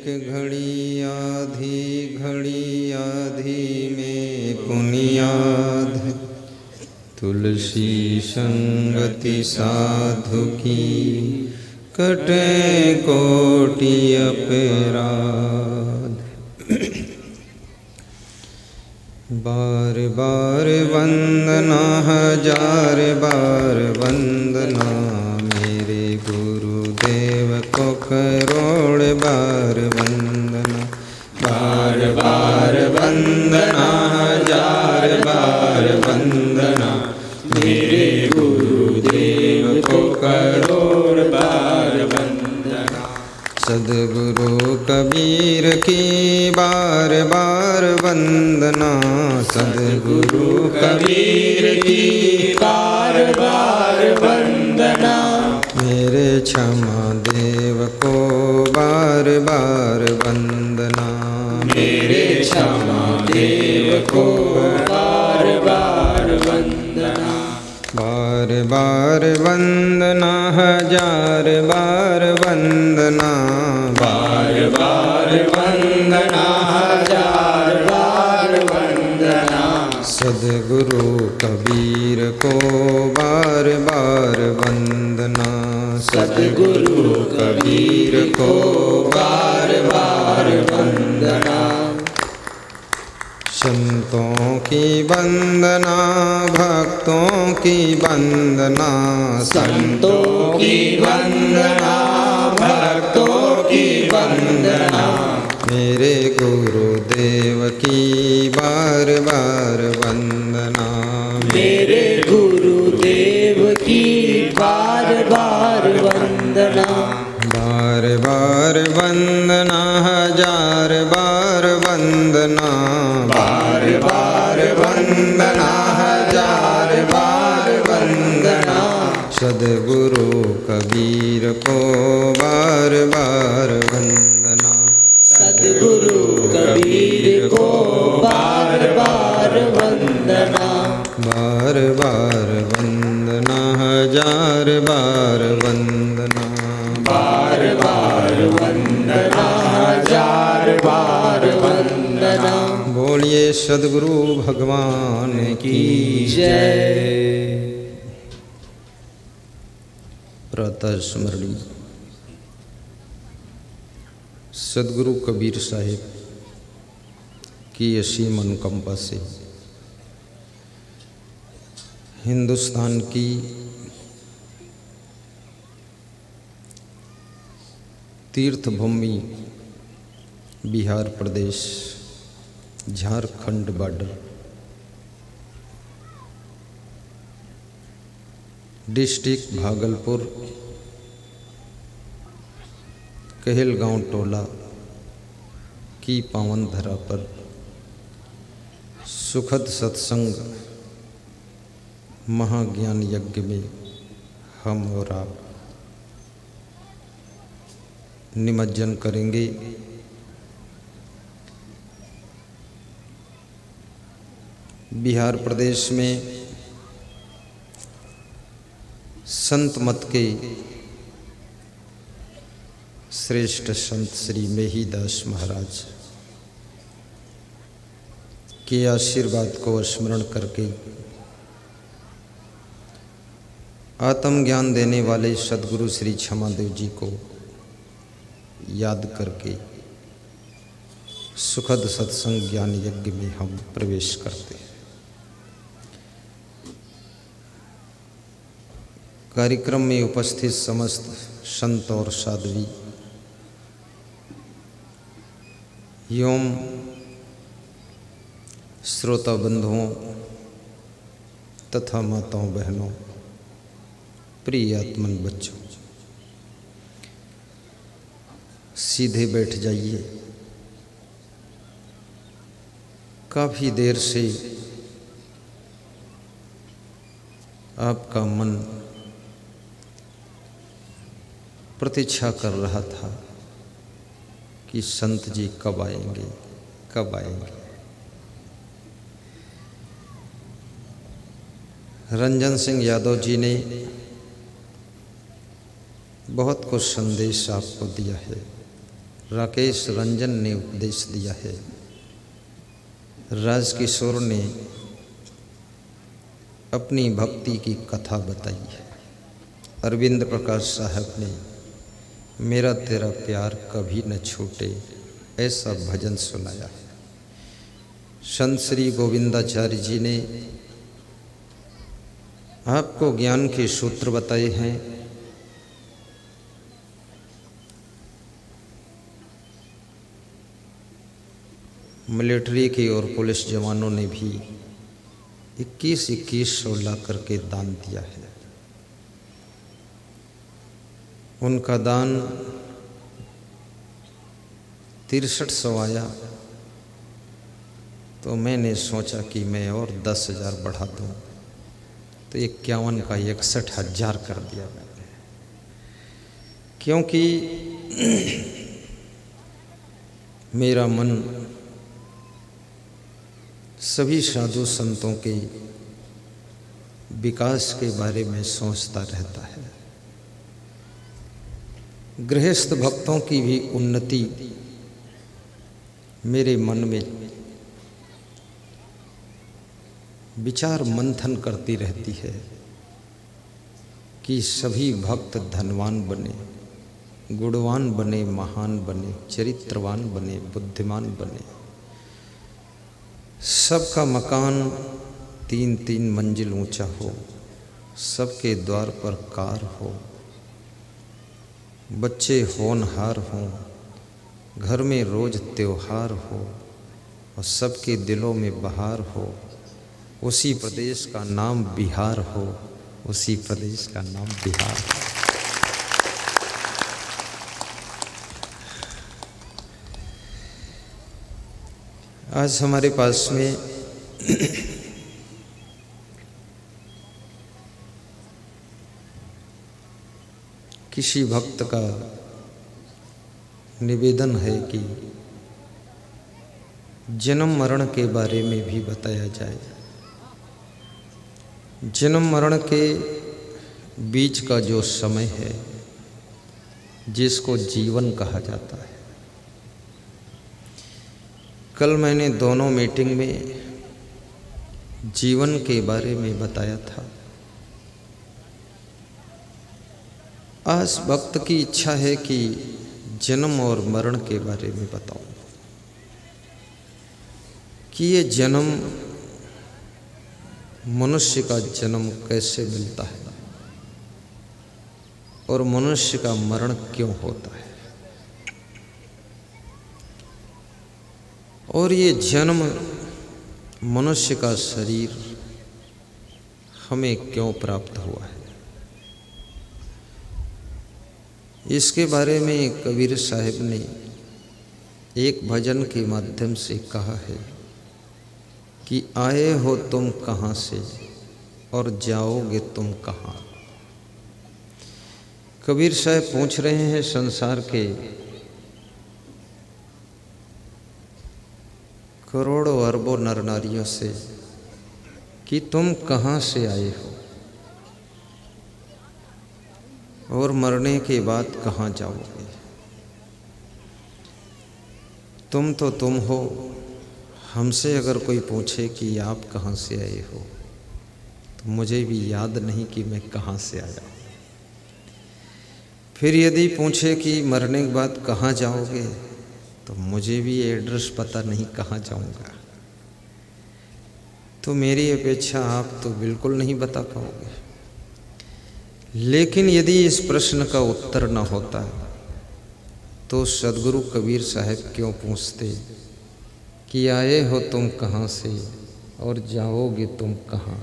घड़ी आधी में पुनियाद तुलसी संगति साधु की कटे कोटि अपराध। बार बार वंदना हजार बार वंदना मेरे गुरुदेव को करोड़ बार वंदना। बार बार वंदना हजार बार वंदना मेरे गुरुदेव को करोड़ बार वंदना। सद्गुरु कबीर की बार बार वंदना। सद्गुरु कबीर की बार बार वंदना मेरे क्षमा देव को बार बार वंदना। मेरे क्षमा देव को बार बार वंदना। बार बार वंदना हजार बार वंदना। बार बार वंदना हजार बार वंदना सद्गुरु कबीर को बार बार वंदना। सद्गुरु कबीर को बार बार वंदना। संतों की वंदना भक्तों की वंदना। संतों की वंदना भक्तों की वंदना मेरे गुरुदेव की बार बार वंदना। मेरे गुरुदेव की बार बार वंदना। बार बार वंदना हजार बार वंदना। बार बार वंदना हजार बार वंदना सद्गुरु कबीर को बार बार वंदना। सद्गुरु कबीर को बार बार वंदना। बार बार वंदना हजार बार वंदना। बार बार वंदना हजार बार वंदना। बोलिए सद्गुरु भगवान की जय। प्रातः स्मरणी सद्गुरु कबीर साहिब की असीम अनुकंपा से हिंदुस्तान की तीर्थभूमि बिहार प्रदेश झारखंड बॉर्डर डिस्ट्रिक्ट भागलपुर कहलगांव टोला की पावन धरा पर सुखद सत्संग महाज्ञान यज्ञ में हम और आप निमज्जन करेंगे। बिहार प्रदेश में संत मत के श्रेष्ठ संत श्री मेहीदास महाराज के आशीर्वाद को स्मरण करके आत्मज्ञान देने वाले सद्गुरु श्री क्षमादेव जी को याद करके सुखद सत्संग ज्ञान यज्ञ में हम प्रवेश करते हैं। कार्यक्रम में उपस्थित समस्त संत और साध्वी एवं श्रोता बंधुओं तथा माताओं बहनों प्रिय आत्मन बच्चों सीधे बैठ जाइए। काफ़ी देर से आपका मन प्रतीक्षा कर रहा था कि संत जी कब आएंगे कब आएंगे। रंजन सिंह यादव जी ने बहुत कुछ संदेश आपको दिया है, राकेश रंजन ने उपदेश दिया है, राजकिशोर ने अपनी भक्ति की कथा बताई है, अरविंद प्रकाश साहब ने मेरा तेरा प्यार कभी न छूटे ऐसा भजन सुनाया है, संत श्री गोविंदाचार्य जी ने आपको ज्ञान के सूत्र बताए हैं। मिलिट्री के और पुलिस जवानों ने भी 21-2100 ला करके दान दिया है। उनका दान 6300 आया तो मैंने सोचा कि मैं और 10,000 बढ़ा दूं, तो 51 का 61,000 कर दिया मैंने, क्योंकि मेरा मन सभी साधु संतों के विकास के बारे में सोचता रहता है। गृहस्थ भक्तों की भी उन्नति मेरे मन में विचार मंथन करती रहती है कि सभी भक्त धनवान बने, गुणवान बने, महान बने, चरित्रवान बने, बुद्धिमान बने, सबका मकान 3-3 मंजिल ऊंचा हो, सबके द्वार पर कार हो, बच्चे होनहार हों, घर में रोज त्योहार हो और सबके दिलों में बहार हो, उसी प्रदेश का नाम बिहार हो, उसी प्रदेश का नाम बिहार हो। आज हमारे पास में किसी भक्त का निवेदन है कि जन्म मरण के बारे में भी बताया जाए। जन्म मरण के बीच का जो समय है जिसको जीवन कहा जाता है, कल मैंने दोनों मीटिंग में जीवन के बारे में बताया था। आज भक्त की इच्छा है कि जन्म और मरण के बारे में बताऊं कि ये जन्म, मनुष्य का जन्म कैसे मिलता है और मनुष्य का मरण क्यों होता है, और ये जन्म, मनुष्य का शरीर हमें क्यों प्राप्त हुआ है। इसके बारे में कबीर साहब ने एक भजन के माध्यम से कहा है कि आए हो तुम कहाँ से और जाओगे तुम कहाँ। कबीर साहब पूछ रहे हैं संसार के करोड़ों अरबों नर नारियों से कि तुम कहाँ से आए हो और मरने के बाद कहाँ जाओगे। तुम तो तुम हो, हमसे अगर कोई पूछे कि आप कहाँ से आए हो तो मुझे भी याद नहीं कि मैं कहाँ से आया। फिर यदि पूछे कि मरने के बाद कहाँ जाओगे तो मुझे भी एड्रेस पता नहीं कहाँ जाऊंगा। तो मेरी अपेक्षा आप तो बिल्कुल नहीं बता पाओगे। लेकिन यदि इस प्रश्न का उत्तर न होता तो सदगुरु कबीर साहब क्यों पूछते कि आए हो तुम कहाँ से और जाओगे तुम कहाँ।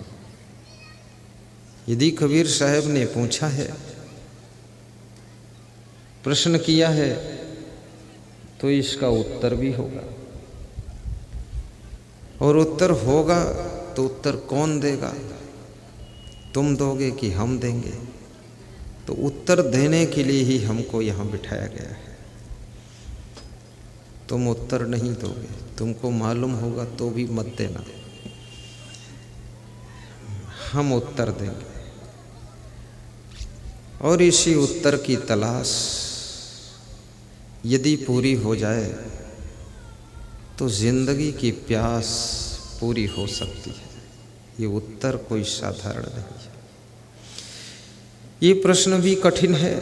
यदि कबीर साहब ने पूछा है, प्रश्न किया है, तो इसका उत्तर भी होगा, और उत्तर होगा तो उत्तर कौन देगा, तुम दोगे कि हम देंगे। तो उत्तर देने के लिए ही हमको यहाँ बिठाया गया है। तुम उत्तर नहीं दोगे, तुमको मालूम होगा तो भी मत देना, हम उत्तर देंगे। और इसी उत्तर की तलाश यदि पूरी हो जाए तो जिंदगी की प्यास पूरी हो सकती है। ये उत्तर कोई साधारण नहीं है। ये प्रश्न भी कठिन है।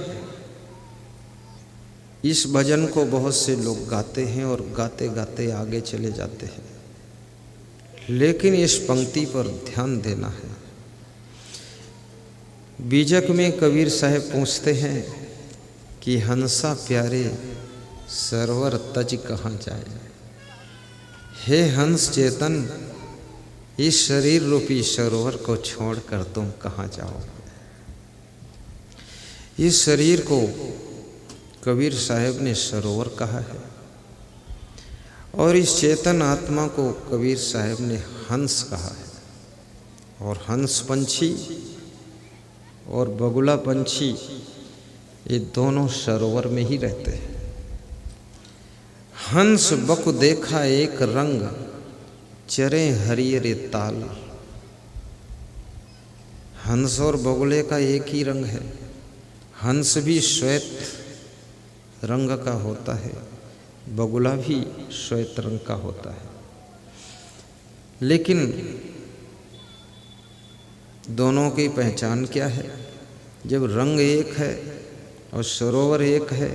इस भजन को बहुत से लोग गाते हैं और गाते गाते आगे चले जाते हैं, लेकिन इस पंक्ति पर ध्यान देना है। बीजक में कबीर साहब पूछते हैं कि हंसा प्यारे सरोवर तज कहाँ जाए। हे हंस चेतन, इस शरीर रूपी सरोवर को छोड़कर तुम कहाँ जाओ। इस शरीर को कबीर साहब ने सरोवर कहा है और इस चेतन आत्मा को कबीर साहब ने हंस कहा है। और हंस पंछी और बगुला पंछी ये दोनों सरोवर में ही रहते हैं। हंस बकु देखा एक रंग, चरे हरियरे ताल। हंस और बगुले का एक ही रंग है। हंस भी श्वेत रंग का होता है, बगुला भी श्वेत रंग का होता है, लेकिन दोनों की पहचान क्या है? जब रंग एक है और सरोवर एक है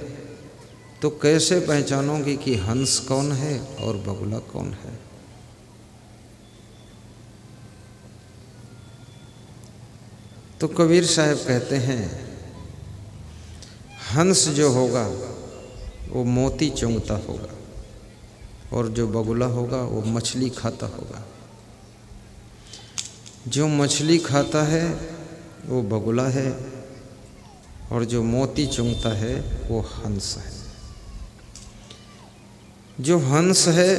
तो कैसे पहचानोगे कि हंस कौन है और बगुला कौन है? तो कबीर साहब कहते हैं हंस जो होगा वो मोती चुंगता होगा और जो बगुला होगा वो मछली खाता होगा। जो मछली खाता है वो बगुला है और जो मोती चुंगता है वो हंस है। जो हंस है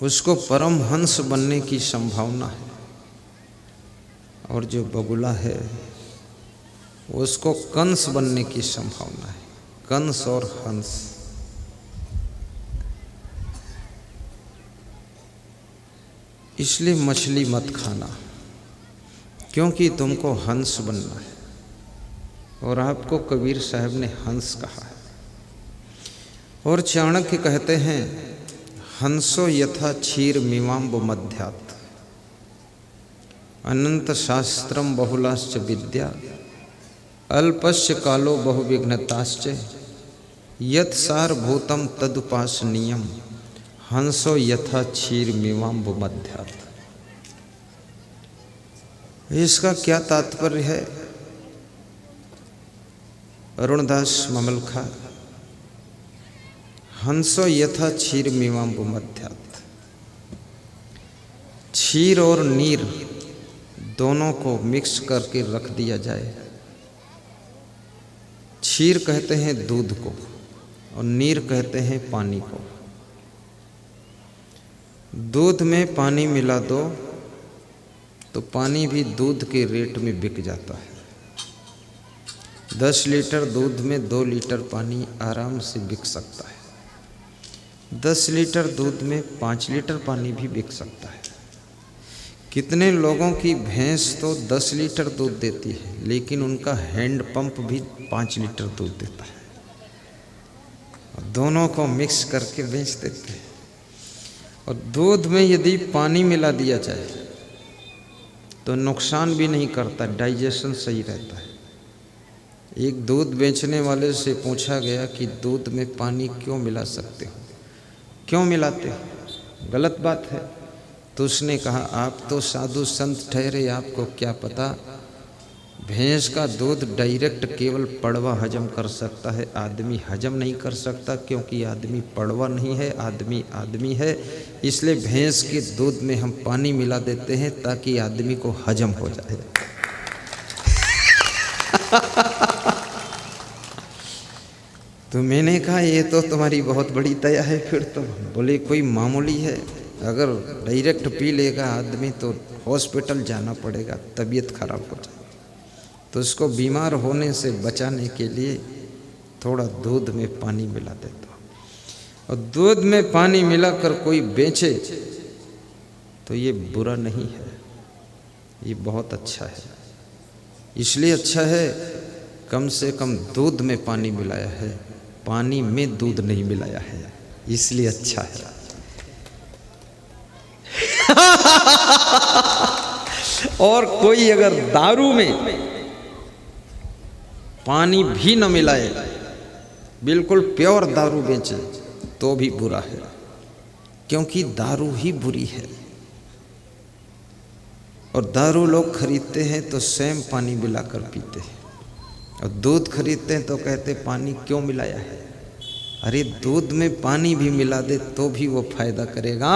उसको परम हंस बनने की संभावना है और जो बगुला है उसको कंस बनने की संभावना है। कंस और हंस। इसलिए मछली मत खाना, क्योंकि तुमको हंस बनना है और आपको कबीर साहब ने हंस कहा है। और चाणक्य कहते हैं हंसो यथा क्षीर मीमांब मध्यात्, अनंत शास्त्रम बहुलाश्च विद्या, अल्पस्य कालो बहुविघ्नताश्च, यत् सारभूतम तदुपासनीयम, हंसो यथा क्षीर मीमांब मध्यात्। इसका क्या तात्पर्य है? अरुणदास ममलखा, हंसो यथा क्षीर मीमांब मध्यात्। क्षीर और नीर दोनों को मिक्स करके रख दिया जाए। क्षीर कहते हैं दूध को और नीर कहते हैं पानी को। दूध में पानी मिला दो तो पानी भी दूध के रेट में बिक जाता है। 10 लीटर दूध में 2 लीटर पानी आराम से बिक सकता है। 10 लीटर दूध में 5 लीटर पानी भी बिक सकता है। कितने लोगों की भैंस तो 10 लीटर दूध देती है, लेकिन उनका हैंड पंप भी 5 लीटर दूध देता है। और दोनों को मिक्स करके बेच देते हैं। और दूध में यदि पानी मिला दिया जाए तो नुकसान भी नहीं करता, डाइजेशन सही रहता है। एक दूध बेचने वाले से पूछा गया कि दूध में पानी क्यों मिला सकते हो, क्यों मिलाते हो, गलत बात है। तो उसने कहा आप तो साधु संत ठहरे, आपको क्या पता, भैंस का दूध डायरेक्ट केवल पड़वा हजम कर सकता है, आदमी हजम नहीं कर सकता, क्योंकि आदमी पड़वा नहीं है, आदमी आदमी है। इसलिए भैंस के दूध में हम पानी मिला देते हैं ताकि आदमी को हजम हो जाए। तो मैंने कहा ये तो तुम्हारी बहुत बड़ी दया है। फिर तो बोले कोई मामूली है, अगर डायरेक्ट पी लेगा आदमी तो हॉस्पिटल जाना पड़ेगा, तबीयत खराब हो जाए। तो उसको बीमार होने से बचाने के लिए थोड़ा दूध में पानी मिला देता हूँ। और दूध में पानी मिलाकर कोई बेचे तो ये बुरा नहीं है, ये बहुत अच्छा है। इसलिए अच्छा है कम से कम दूध में पानी मिलाया है, पानी में दूध नहीं मिलाया है, इसलिए अच्छा है। और कोई अगर दारू में पानी भी न मिलाए, बिल्कुल प्योर दारू बेचे तो भी बुरा है, क्योंकि दारू ही बुरी है। और दारू लोग खरीदते हैं तो स्वयं पानी मिलाकर पीते हैं, और दूध खरीदते हैं तो कहते पानी क्यों मिलाया है। अरे दूध में पानी भी मिला दे तो भी वो फायदा करेगा,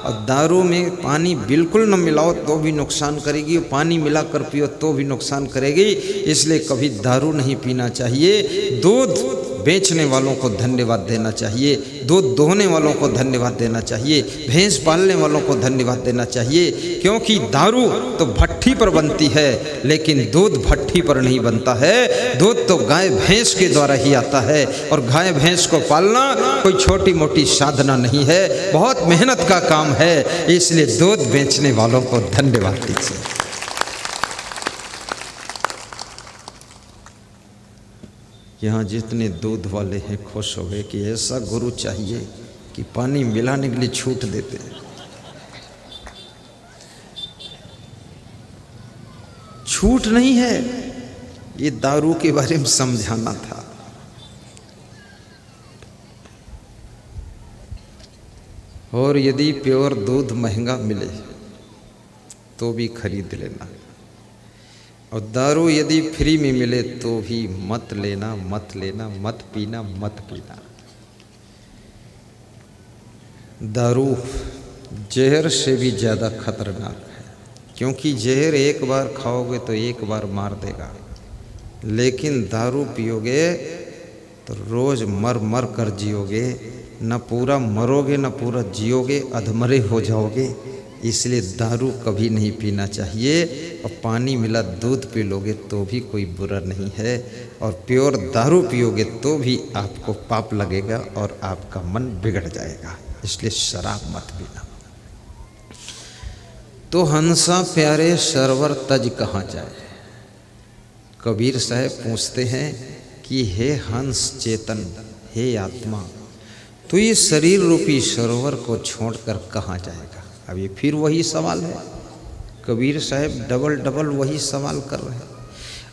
और दारू में पानी बिल्कुल न मिलाओ तो भी नुकसान करेगी, और पानी मिलाकर पियो तो भी नुकसान करेगी। इसलिए कभी दारू नहीं पीना चाहिए। दूध बेचने वालों को धन्यवाद देना चाहिए, दूध दोहने वालों को धन्यवाद देना चाहिए, भैंस पालने वालों को धन्यवाद देना चाहिए, क्योंकि दारू तो भट्ठी पर बनती है लेकिन दूध भट्ठी पर नहीं बनता है। दूध तो गाय भैंस के द्वारा ही आता है, और गाय भैंस को पालना कोई छोटी मोटी साधना नहीं है, बहुत मेहनत का काम है। इसलिए दूध बेचने वालों को धन्यवाद दीजिए। यहाँ जितने दूध वाले हैं खुश हो गए कि ऐसा गुरु चाहिए कि पानी मिलाने के लिए छूट देते हैं। छूट नहीं है, ये दारू के बारे में समझाना था। और यदि प्योर दूध महंगा मिले तो भी खरीद लेना, और दारू यदि फ्री में मिले तो भी मत लेना, मत लेना, मत पीना, मत पीना। दारू जहर से भी ज़्यादा खतरनाक है, क्योंकि जहर एक बार खाओगे तो एक बार मार देगा, लेकिन दारू पियोगे तो रोज़ मर मर कर जियोगे, न पूरा मरोगे न पूरा जियोगे, अधमरे हो जाओगे। इसलिए दारू कभी नहीं पीना चाहिए, और पानी मिला दूध पी लोगे तो भी कोई बुरा नहीं है, और प्योर दारू पियोगे तो भी आपको पाप लगेगा और आपका मन बिगड़ जाएगा। इसलिए शराब मत पीना। तो हंसा प्यारे सरवर तज कहाँ जाए। कबीर साहब पूछते हैं कि हे हंस चेतन, हे आत्मा, तो ये शरीर रूपी सरोवर को छोड़कर कहाँ जाएगा। अब ये फिर वही सवाल है। कबीर साहब डबल डबल वही सवाल कर रहे हैं,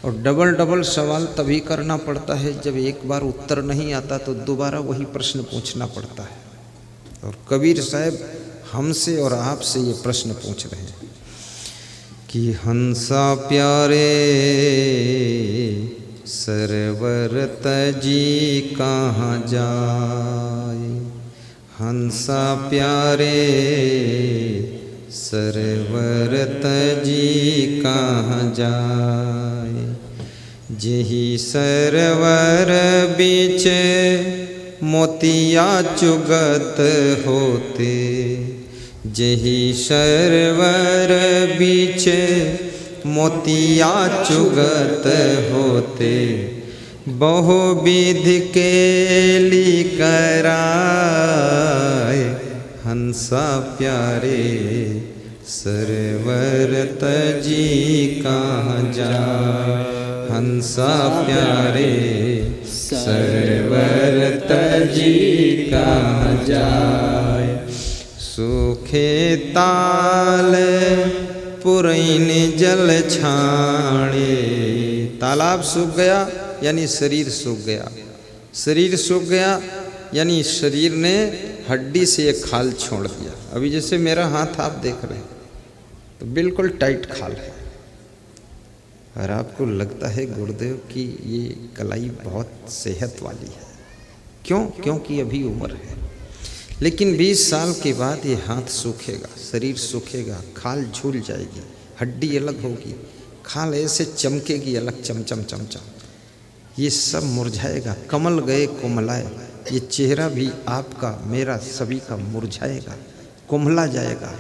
और डबल डबल सवाल तभी करना पड़ता है जब एक बार उत्तर नहीं आता तो दोबारा वही प्रश्न पूछना पड़ता है। और कबीर साहब हमसे और आपसे ये प्रश्न पूछ रहे हैं कि हंसा प्यारे सरवर तजी कहाँ जाए। हंसा प्यारे सरवर तजी कहाँ जाए। जेहि सरवर बीच मोतिया चुगत होते। जेहि सरवर बीच मोतिया चुगत होते। बहुविध केली कराए। हंसा प्यारे सरवर तजी कहाँ जाए। हंसा प्यारे सरवर तजी कहाँ जाए। सूखे ताल पुरैन जल छाणे। तालाब सूख गया यानी शरीर सूख गया। शरीर सूख गया यानी शरीर ने हड्डी से एक खाल छोड़ दिया। अभी जैसे मेरा हाथ आप देख रहे हैं तो बिल्कुल टाइट खाल है, और आपको लगता है गुरुदेव की ये कलाई बहुत सेहत वाली है। क्यों? क्योंकि अभी उम्र है। लेकिन 20 साल के बाद ये हाथ सूखेगा, शरीर सूखेगा, खाल झूल जाएगी, हड्डी अलग होगी, खाल ऐसे चमकेगी अलग, चमचम चमचम, ये सब मुरझाएगा। कमल गए कोमलाए। ये चेहरा भी आपका मेरा सभी का मुरझाएगा, कुम्हला जाएगा।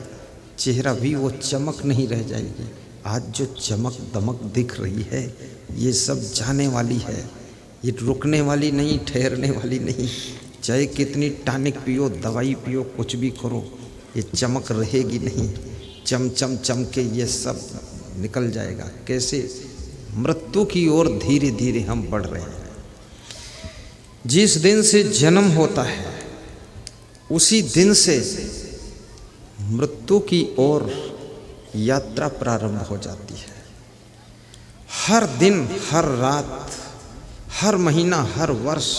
चेहरा भी वो चमक नहीं रह जाएगी। आज जो चमक दमक दिख रही है ये सब जाने वाली है, ये रुकने वाली नहीं, ठहरने वाली नहीं। चाहे कितनी टॉनिक पियो, दवाई पियो, कुछ भी करो, ये चमक रहेगी नहीं। चमचम चमके ये सब निकल जाएगा। कैसे? मृत्यु की ओर धीरे धीरे हम बढ़ रहे हैं। जिस दिन से जन्म होता है उसी दिन से मृत्यु की ओर यात्रा प्रारंभ हो जाती है। हर दिन, हर रात, हर महीना, हर वर्ष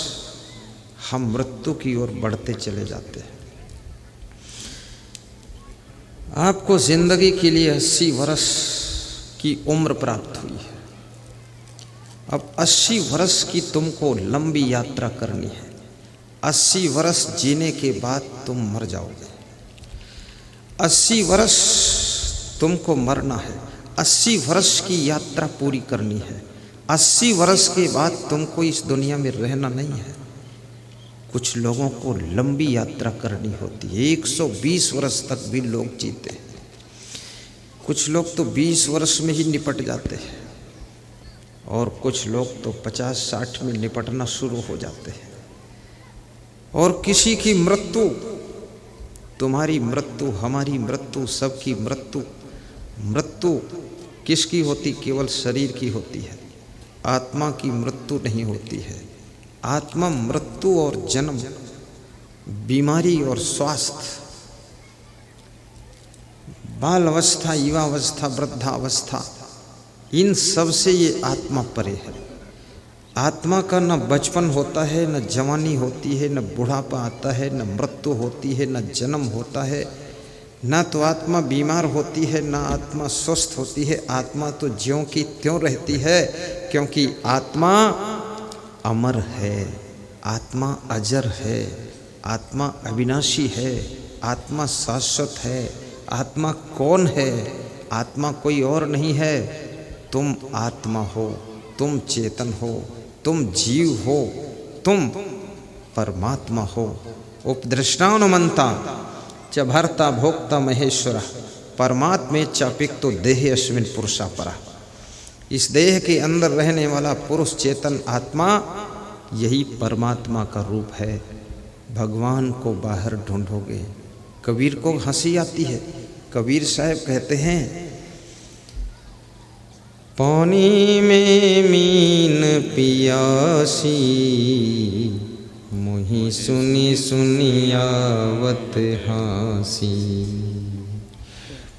हम मृत्यु की ओर बढ़ते चले जाते हैं। आपको जिंदगी के लिए 80 वर्ष की उम्र प्राप्त हुई है। अब 80 वर्ष की तुमको लंबी यात्रा करनी है। 80 वर्ष जीने के बाद तुम मर जाओगे। 80 वर्ष तुमको मरना है। 80 वर्ष की यात्रा पूरी करनी है। 80 वर्ष के बाद तुमको इस दुनिया में रहना नहीं है। कुछ लोगों को लंबी यात्रा करनी होती है। 120 वर्ष तक भी लोग जीते हैं। कुछ लोग तो 20 वर्ष में ही निपट जाते हैं और कुछ लोग तो 50-60 में निपटना शुरू हो जाते हैं। और किसी की मृत्यु, तुम्हारी मृत्यु, हमारी मृत्यु, सबकी मृत्यु, मृत्यु किसकी होती? केवल शरीर की होती है। आत्मा की मृत्यु नहीं होती है। आत्मा मृत्यु और जन्म, बीमारी और स्वास्थ्य, बाल अवस्था, युवावस्था, वृद्धावस्था, इन सब से ये आत्मा परे है। आत्मा का न बचपन होता है, न जवानी होती है, न बुढ़ापा आता है, न मृत्यु होती है, न जन्म होता है। न तो आत्मा बीमार होती है, न आत्मा स्वस्थ होती है। आत्मा तो ज्यों की त्यों रहती है, क्योंकि आत्मा अमर है, आत्मा अजर है, आत्मा अविनाशी है, आत्मा शाश्वत है। आत्मा कौन है? आत्मा कोई और नहीं है। तुम आत्मा हो, तुम चेतन हो, तुम जीव हो, तुम परमात्मा हो। उपदृष्टानुमंता च भर्ता भोक्ता महेश्वर परमात्मे चापिक्तो देहे अस्मिन् पुरुषा परा। इस देह के अंदर रहने वाला पुरुष चेतन आत्मा यही परमात्मा का रूप है। भगवान को बाहर ढूंढोगे। कबीर को हंसी आती है। कबीर साहब कहते हैं, पानी में मीन पियासी, मोहि सुनी सुनी आवत हासी।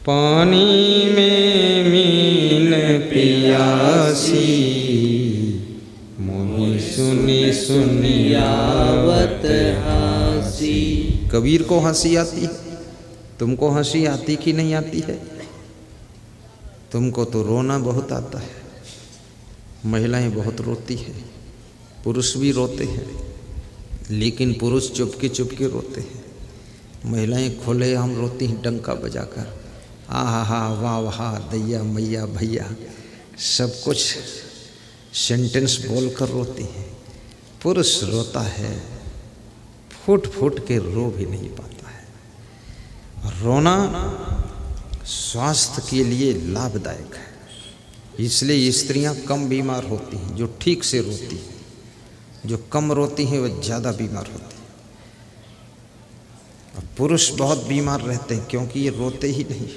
पानी में मीन पियासी, मोहि सुनी सुनी आवत हासी। कबीर को हंसी आती है। तुमको हंसी आती कि नहीं आती है? तुमको तो रोना बहुत आता है। महिलाएं बहुत रोती हैं, पुरुष भी रोते हैं, लेकिन पुरुष चुपके चुपके रोते हैं। महिलाएं खुले आम रोती हैं डंका बजाकर। आहा हा, वाह वाह, दैया मैया भैया, सब कुछ सेंटेंस बोलकर रोती हैं। पुरुष रोता है, फूट फूट के रो भी नहीं पाता है। रोना स्वास्थ्य के लिए लाभदायक है। इसलिए स्त्रियां कम बीमार होती हैं जो ठीक से रोती हैं। जो कम रोती हैं वो ज़्यादा बीमार होती हैं। और पुरुष बहुत बीमार रहते हैं क्योंकि ये रोते ही नहीं।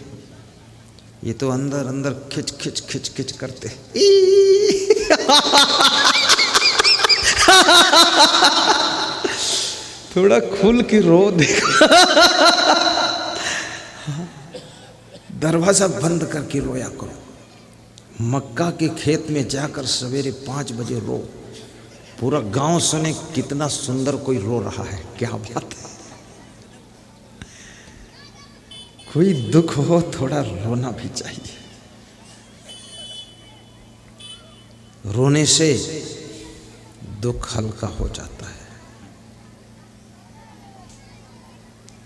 ये तो अंदर अंदर खिच खिच खिच खिच करते हैं। थोड़ा खुल के रो देखो। दरवाजा बंद करके रोया करो। मक्का के खेत में जाकर सवेरे 5 बजे रो। पूरा गांव सुने कितना सुंदर कोई रो रहा है। क्या बात है। कोई दुख हो थोड़ा रोना भी चाहिए। रोने से दुख हल्का हो जाता है।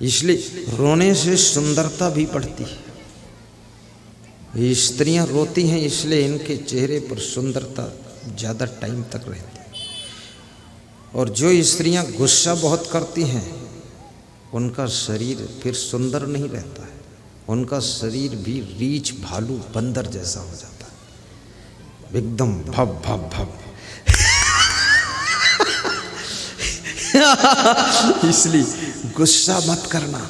इसलिए रोने से सुंदरता भी बढ़ती है। स्त्रियां रोती हैं इसलिए इनके चेहरे पर सुंदरता ज़्यादा टाइम तक रहती है। और जो स्त्रियां गुस्सा बहुत करती हैं उनका शरीर फिर सुंदर नहीं रहता है। उनका शरीर भी रीछ भालू बंदर जैसा हो जाता है, एकदम भव भव भव। इसलिए गुस्सा मत करना।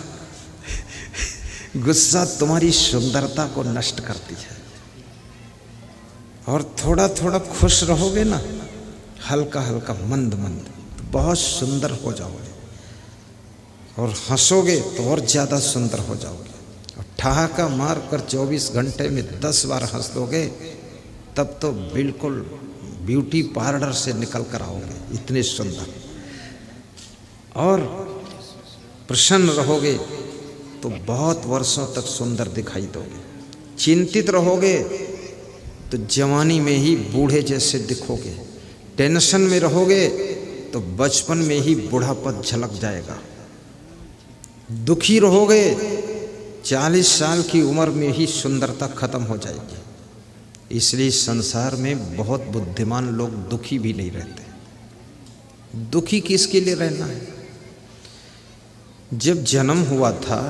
गुस्सा तुम्हारी सुंदरता को नष्ट करती है। और थोड़ा थोड़ा खुश रहोगे ना, हल्का हल्का मंद मंद, तो बहुत सुंदर हो जाओगे, और हंसोगे तो और ज़्यादा सुंदर हो जाओगे। और ठहाका मार कर 24 घंटे में 10 बार हंस दोगे तब तो बिल्कुल ब्यूटी पार्लर से निकल कर आओगे, इतने सुंदर। और प्रसन्न रहोगे तो बहुत वर्षों तक सुंदर दिखाई दोगे। चिंतित रहोगे तो जवानी में ही बूढ़े जैसे दिखोगे। टेंशन में रहोगे तो बचपन में ही बूढ़ापन झलक जाएगा। दुखी रहोगे 40 साल की उम्र में ही सुंदरता खत्म हो जाएगी। इसलिए संसार में बहुत बुद्धिमान लोग दुखी भी नहीं रहते। दुखी किसके लिए रहना है? जब जन्म हुआ था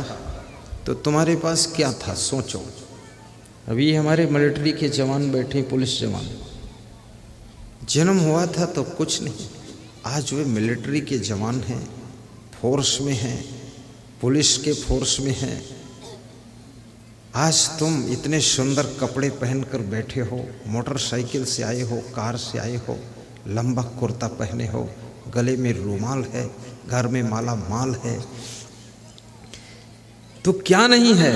तो तुम्हारे पास क्या था, सोचो। अभी हमारे मिलिट्री के जवान बैठे, पुलिस जवान, जन्म हुआ था तो कुछ नहीं। आज वे मिलिट्री के जवान हैं, फोर्स में हैं, पुलिस के फोर्स में हैं। आज तुम इतने सुंदर कपड़े पहनकर बैठे हो, मोटरसाइकिल से आए हो, कार से आए हो, लंबा कुर्ता पहने हो, गले में रुमाल है, घर में माला माल है, तो क्या नहीं है?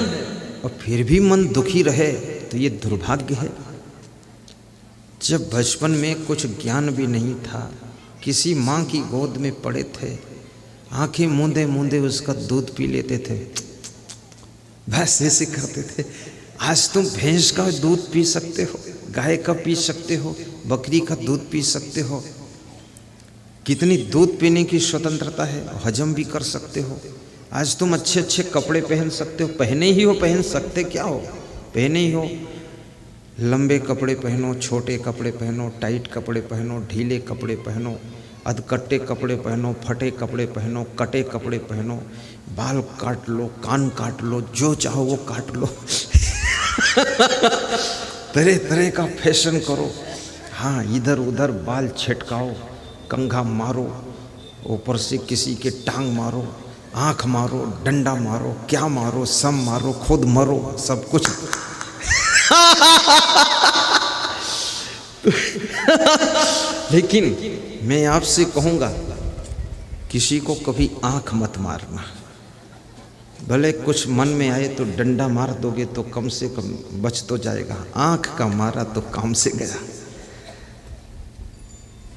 और फिर भी मन दुखी रहे तो ये दुर्भाग्य है। जब बचपन में कुछ ज्ञान भी नहीं था, किसी माँ की गोद में पड़े थे, आंखें मूंदे मूंदे उसका दूध पी लेते थे, बस ऐसे करते थे। आज तुम भैंस का दूध पी सकते हो, गाय का पी सकते हो, बकरी का दूध पी सकते हो। कितनी दूध पीने की स्वतंत्रता है, हजम भी कर सकते हो। आज तुम अच्छे अच्छे कपड़े पहन सकते हो, पहने ही हो, पहन सकते क्या हो, पहने ही हो। लंबे कपड़े पहनो, छोटे कपड़े पहनो, टाइट कपड़े पहनो, ढीले कपड़े पहनो, अधकट्टे कपड़े पहनो, फटे कपड़े पहनो, कटे कपड़े पहनो, बाल काट लो, कान काट लो, जो चाहो वो काट लो। तरह तरह का फैशन करो। हाँ, इधर उधर बाल छिटकाओ, कंघा मारो, ऊपर से किसी के टांग मारो, आँख मारो, डंडा मारो, क्या मारो, सम मारो, खुद मरो, सब कुछ। लेकिन मैं आपसे कहूँगा, किसी को कभी आँख मत मारना। भले कुछ मन में आए तो डंडा मार दोगे तो कम से कम बच तो जाएगा, आँख का मारा तो काम से गया।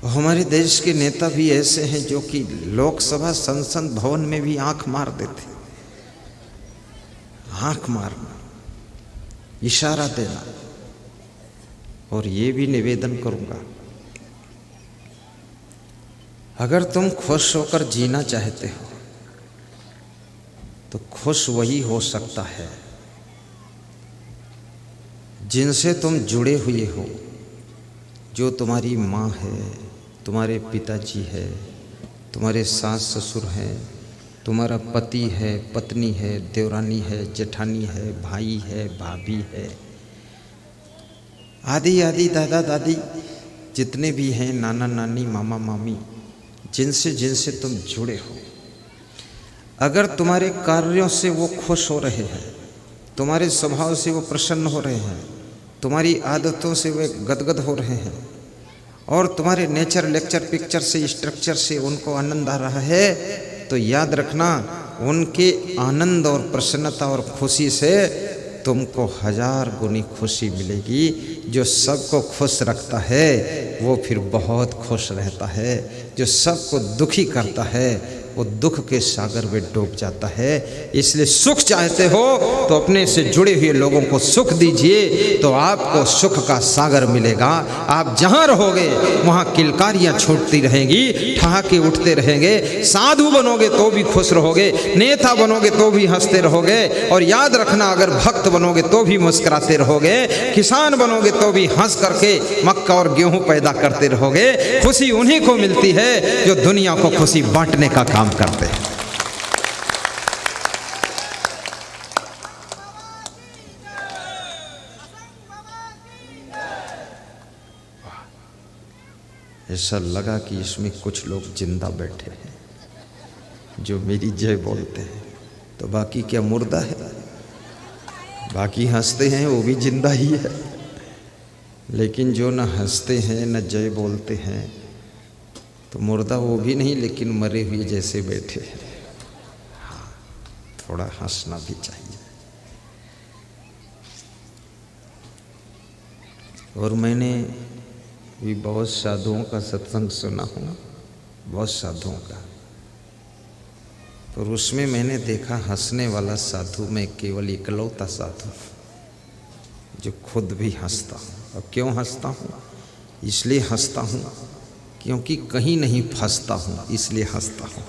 हमारे देश के नेता भी ऐसे हैं जो कि लोकसभा संसद भवन में भी आँख मार देते। आँख मारना, इशारा देना। और ये भी निवेदन करूँगा, अगर तुम खुश होकर जीना चाहते हो तो खुश वही हो सकता है जिनसे तुम जुड़े हुए हो, जो तुम्हारी माँ है, तुम्हारे पिताजी है, तुम्हारे सास ससुर हैं, तुम्हारा पति है, पत्नी है, देवरानी है, जेठानी है, भाई है, भाभी है, आदि आदि, दादा दादी, जितने भी हैं, नाना नानी, मामा मामी, जिनसे जिनसे तुम जुड़े हो। अगर तुम्हारे कार्यों से वो खुश हो रहे हैं, तुम्हारे स्वभाव से वो प्रसन्न हो रहे हैं, तुम्हारी आदतों से वे गदगद हो रहे हैं, और तुम्हारे नेचर, लेक्चर, पिक्चर से, स्ट्रक्चर से उनको आनंद आ रहा है, तो याद रखना, उनके आनंद और प्रसन्नता और खुशी से तुमको 1000 गुनी खुशी मिलेगी। जो सबको खुश रखता है वो फिर बहुत खुश रहता है। जो सबको दुखी करता है वो दुख के सागर में डूब जाता है। इसलिए सुख चाहते हो तो अपने से जुड़े हुए लोगों को सुख दीजिए, तो आपको सुख का सागर मिलेगा। आप जहाँ रहोगे वहाँ किलकारियाँ छूटती रहेंगी, ठहाके उठते रहेंगे। साधु बनोगे तो भी खुश रहोगे, नेता बनोगे तो भी हंसते रहोगे, और याद रखना, अगर भक्त बनोगे तो भी मुस्कुराते रहोगे, किसान बनोगे तो भी हंस करके मक्का और गेहूं पैदा करते रहोगे। खुशी उन्हीं को मिलती है जो दुनिया को खुशी बांटने का काम करते हैं। ऐसा लगा कि इसमें कुछ लोग जिंदा बैठे हैं जो मेरी जय बोलते हैं, तो बाकी क्या मुर्दा है? बाकी हंसते हैं वो भी जिंदा ही है। लेकिन जो न हंसते हैं न जय बोलते हैं, तो मुर्दा वो भी नहीं, लेकिन मरे हुए जैसे बैठे हैं। हाँ, थोड़ा हंसना भी चाहिए। और मैंने भी बहुत साधुओं का सत्संग सुना हूँ, बहुत साधुओं का, पर उसमें मैंने देखा हंसने वाला साधु मैं केवल इकलौता साधु जो खुद भी हंसता हूँ। और क्यों हंसता हूँ? इसलिए हंसता हूँ क्योंकि कहीं नहीं फंसता हूँ, इसलिए हंसता हूँ।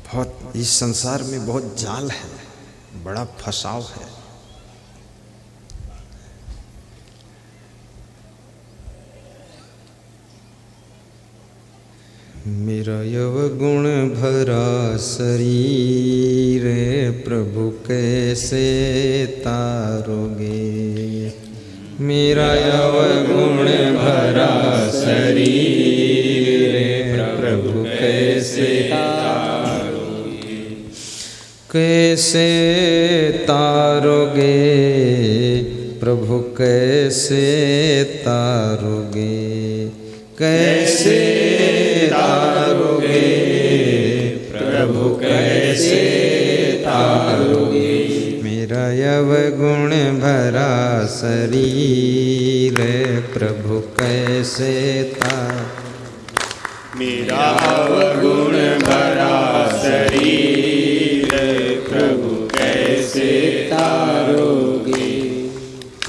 बहुत इस संसार में बहुत जाल है, बड़ा फंसाव है। मेरा यवगुण भरा शरीर प्रभु कैसे तारोगे। मेरा यवगुण भरा शरीर प्रभु कैसे तारोगे। कैसे तारोगे प्रभु कैसे तारोगे। कैसे तारोगे प्रभु कैसे तारोगे। मेरा यवगुण भरा शरीर प्रभु कैसे मेरा अवगुण भरा शरीर प्रभु कैसे तारोगे।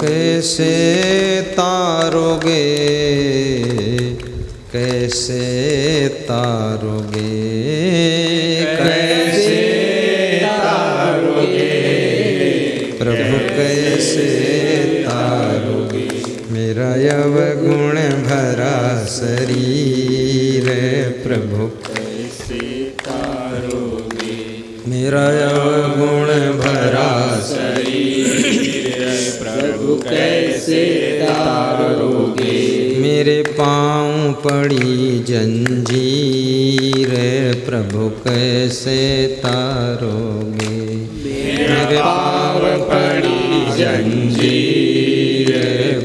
कैसे तारोगे कैसे तारोगे। कैसे तारोगे प्रभु कैसे तारोगे। मेरा यवगुण भरा शरीर प्रभु कैसे तारोगे। मेरा यवगुण भरा शरीर प्रभु कैसे तारोगे। मेरे पाँव पड़ी जंजीर प्रभु कैसे तारोगे। मेरे पाँव पड़ी जंजीर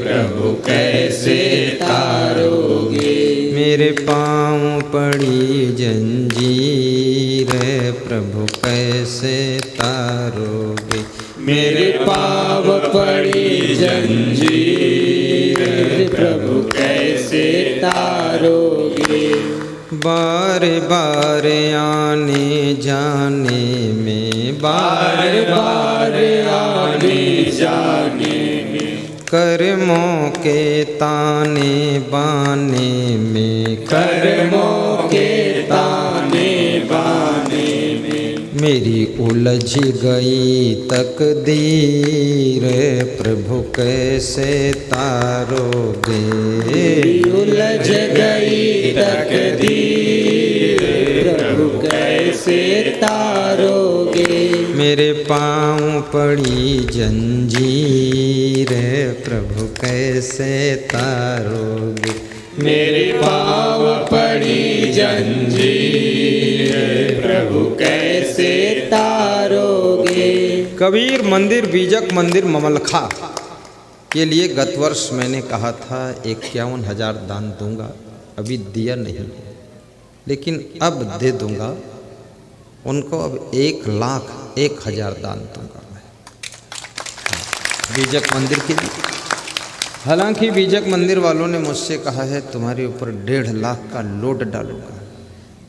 प्रभु कैसे तारोगे। मेरे पाँव पड़ी जंजीर प्रभु कैसे तारोगे। मेरे पाँव पड़ी जंजीर प्रभु कैसे तारोगे। बार बार आने जाने में बार बार आने जाने में कर्मों के ताने बाने में कर्मों के ताने बाने में मेरी उलझ गई तकदीर प्रभु कैसे तारोगे। उलझ गई तकदीर प्रभु कैसे तारोगे। मेरे पाँव पड़ी जंजीर प्रभु कैसे तारोगे। मेरे पाँव पड़ी जंजीर प्रभु कैसे तारोगे। कबीर मंदिर बीजक मंदिर ममलखा के लिए गत वर्ष मैंने कहा था 51,000 दान दूंगा, अभी दिया नहीं, लेकिन अब दे दूंगा उनको। अब 1,01,000 दान दूंगा मैं बीजक मंदिर के लिए। हालांकि बीजक मंदिर वालों ने मुझसे कहा है तुम्हारे ऊपर 1.5 लाख का लोड डालूंगा,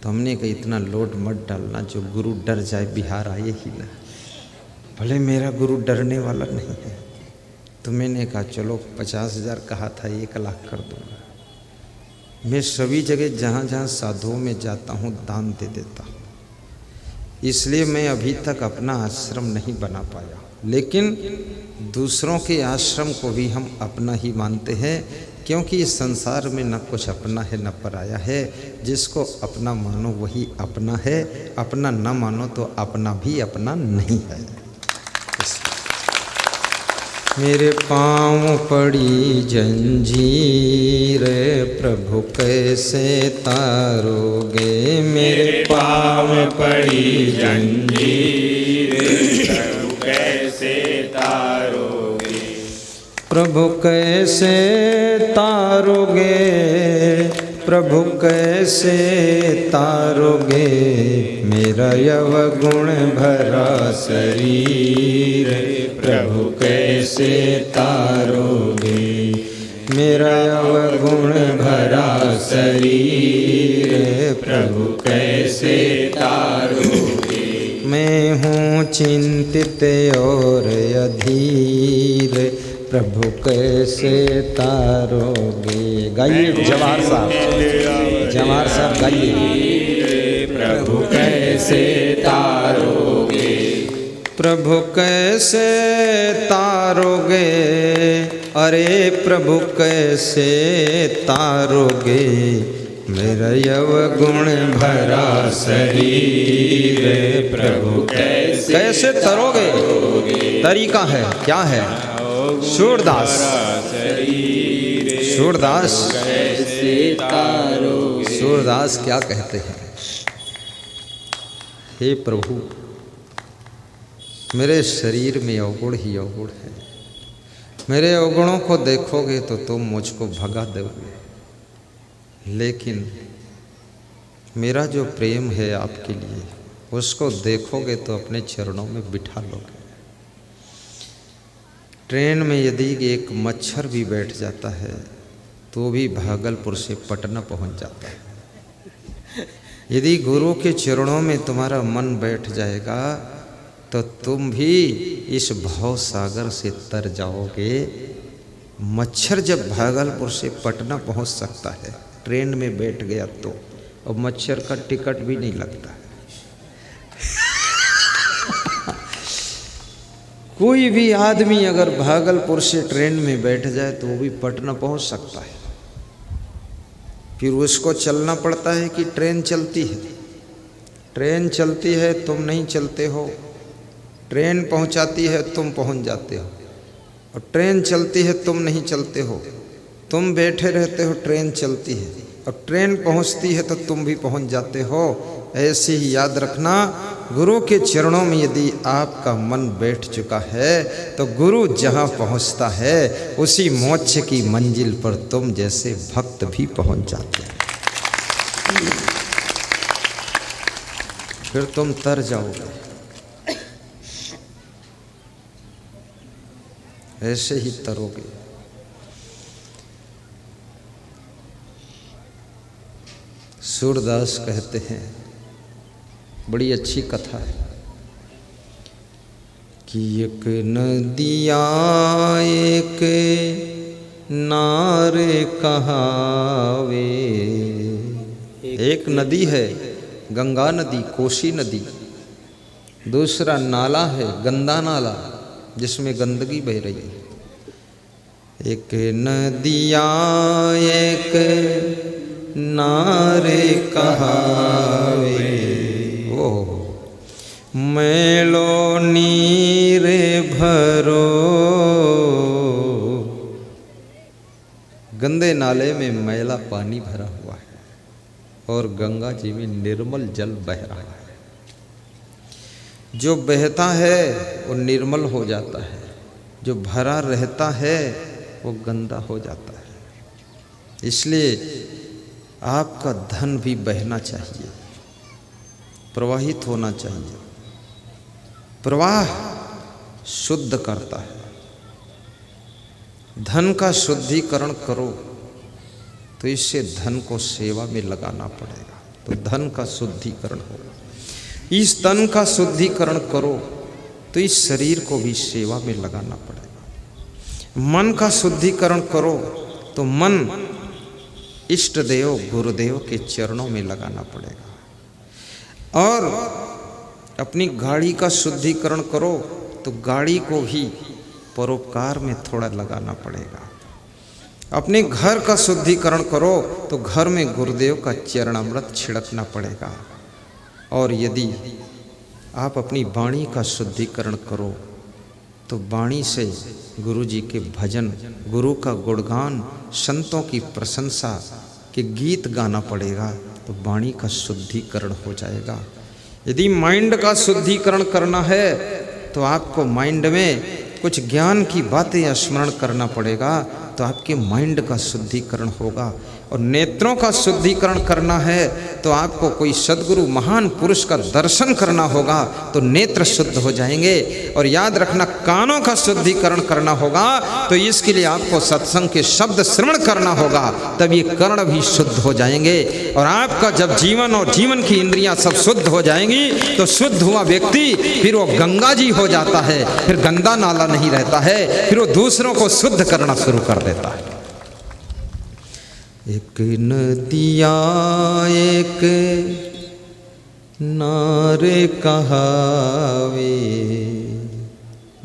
तो हमने कहा इतना लोड मत डालना, जो गुरु डर जाए बिहार आए ही ना। भले मेरा गुरु डरने वाला नहीं है, तो मैंने कहा चलो 50,000 कहा था 1 लाख कर दूंगा। मैं सभी जगह जहाँ जहाँ साधुओं में जाता हूँ दान दे देता हूँ, इसलिए मैं अभी तक अपना आश्रम नहीं बना पाया, लेकिन दूसरों के आश्रम को भी हम अपना ही मानते हैं, क्योंकि इस संसार में न कुछ अपना है न पराया है। जिसको अपना मानो वही अपना है, अपना न मानो तो अपना भी अपना नहीं है। मेरे पाँव पड़ी जंजीर प्रभु कैसे तारोगे। मेरे पाँव पड़ी जंजीर प्रभु कैसे तारोगे। प्रभु कैसे तारोगे, प्रभु कैसे तारोगे मेरा अवगुण भरा शरीर, प्रभु कैसे तारोगे मेरा अवगुण भरा शरीर, प्रभु कैसे तारोगे। मैं हूँ चिंतित और अधीर, प्रभु कैसे तारोगे। गाइए जवाहर साहब, जवाहर साहब गाइए। प्रभु कैसे तारोगे, प्रभु कैसे तारोगे, अरे प्रभु कैसे तारोगे मेरा अवगुण भरा शरीर, प्रभु कैसे तारोगे। तरीका है, क्या है? सूरदास, सूरदास, सूरदास क्या कहते हैं? हे प्रभु, मेरे शरीर में अवगुण ही अवगुण है। मेरे अवगुणों को देखोगे तो तुम मुझको भगा दोगे, लेकिन मेरा जो प्रेम है आपके लिए उसको देखोगे तो अपने चरणों में बिठा लोगे। ट्रेन में यदि एक मच्छर भी बैठ जाता है तो भी भागलपुर से पटना पहुंच जाता है। यदि गुरु के चरणों में तुम्हारा मन बैठ जाएगा तो तुम भी इस भव सागर से तर जाओगे। मच्छर जब भागलपुर से पटना पहुंच सकता है ट्रेन में बैठ गया तो, अब मच्छर का टिकट भी नहीं लगता। कोई भी आदमी अगर भागलपुर से ट्रेन में बैठ जाए तो वो भी पटना पहुंच सकता है। फिर उसको चलना पड़ता है कि ट्रेन चलती है। ट्रेन चलती है, तुम नहीं चलते हो। ट्रेन पहुंचाती है, तुम पहुंच जाते हो। और ट्रेन चलती है, तुम नहीं चलते हो। तुम बैठे रहते हो, ट्रेन चलती है। और ट्रेन पहुंचती है तो तुम भी पहुंच जाते हो। ऐसे ही याद रखना, गुरु के चरणों में यदि आपका मन बैठ चुका है तो गुरु जहाँ पहुँचता है उसी मोक्ष की मंजिल पर तुम जैसे भक्त भी पहुँच जाते हैं। फिर तुम तर जाओगे। ऐसे ही तरोगे। सूरदास कहते हैं, बड़ी अच्छी कथा है कि एक नदिया एक नारे कहावे। एक नदी है गंगा नदी, कोसी नदी। दूसरा नाला है गंदा नाला जिसमें गंदगी बह रही है। एक नदिया एक नारे कहावे, ओ मैलो नीरे भरो। गंदे नाले में मैला पानी भरा हुआ है और गंगा जी में निर्मल जल बह रहा है। जो बहता है वो निर्मल हो जाता है, जो भरा रहता है वो गंदा हो जाता है। इसलिए आपका धन भी बहना चाहिए, प्रवाहित होना चाहिए। प्रवाह शुद्ध करता है। धन का शुद्धिकरण करो तो इससे धन को सेवा में लगाना पड़ेगा, तो धन का शुद्धिकरण होगा। इस तन का शुद्धिकरण करो तो इस शरीर को भी सेवा में लगाना पड़ेगा। मन का शुद्धिकरण करो तो मन इष्ट देव गुरुदेव के चरणों में लगाना पड़ेगा। और अपनी गाड़ी का शुद्धिकरण करो तो गाड़ी को भी परोपकार में थोड़ा लगाना पड़ेगा। अपने घर का शुद्धिकरण करो तो घर में गुरुदेव का चरणामृत छिड़कना पड़ेगा। और यदि आप अपनी वाणी का शुद्धिकरण करो तो वाणी से गुरु जी के भजन, गुरु का गुणगान, संतों की प्रशंसा के गीत गाना पड़ेगा, तो वाणी का शुद्धिकरण हो जाएगा। यदि माइंड का शुद्धिकरण करना है तो आपको माइंड में कुछ ज्ञान की बातें स्मरण करना पड़ेगा तो आपके माइंड का शुद्धिकरण होगा। और नेत्रों का शुद्धिकरण करना है तो आपको कोई सद्गुरु महान पुरुष का दर्शन करना होगा तो नेत्र शुद्ध हो जाएंगे। और याद रखना, कानों का शुद्धिकरण करना होगा तो इसके लिए आपको सत्संग के शब्द श्रवण करना होगा, तब ये कर्ण भी शुद्ध हो जाएंगे। और आपका जब जीवन और जीवन की इंद्रियां सब शुद्ध हो जाएंगी तो शुद्ध हुआ व्यक्ति फिर वो गंगा जी हो जाता है, फिर गंदा नाला नहीं रहता है, फिर वो दूसरों को शुद्ध करना शुरू कर देता है। एक नदिया एक नारे कहावे,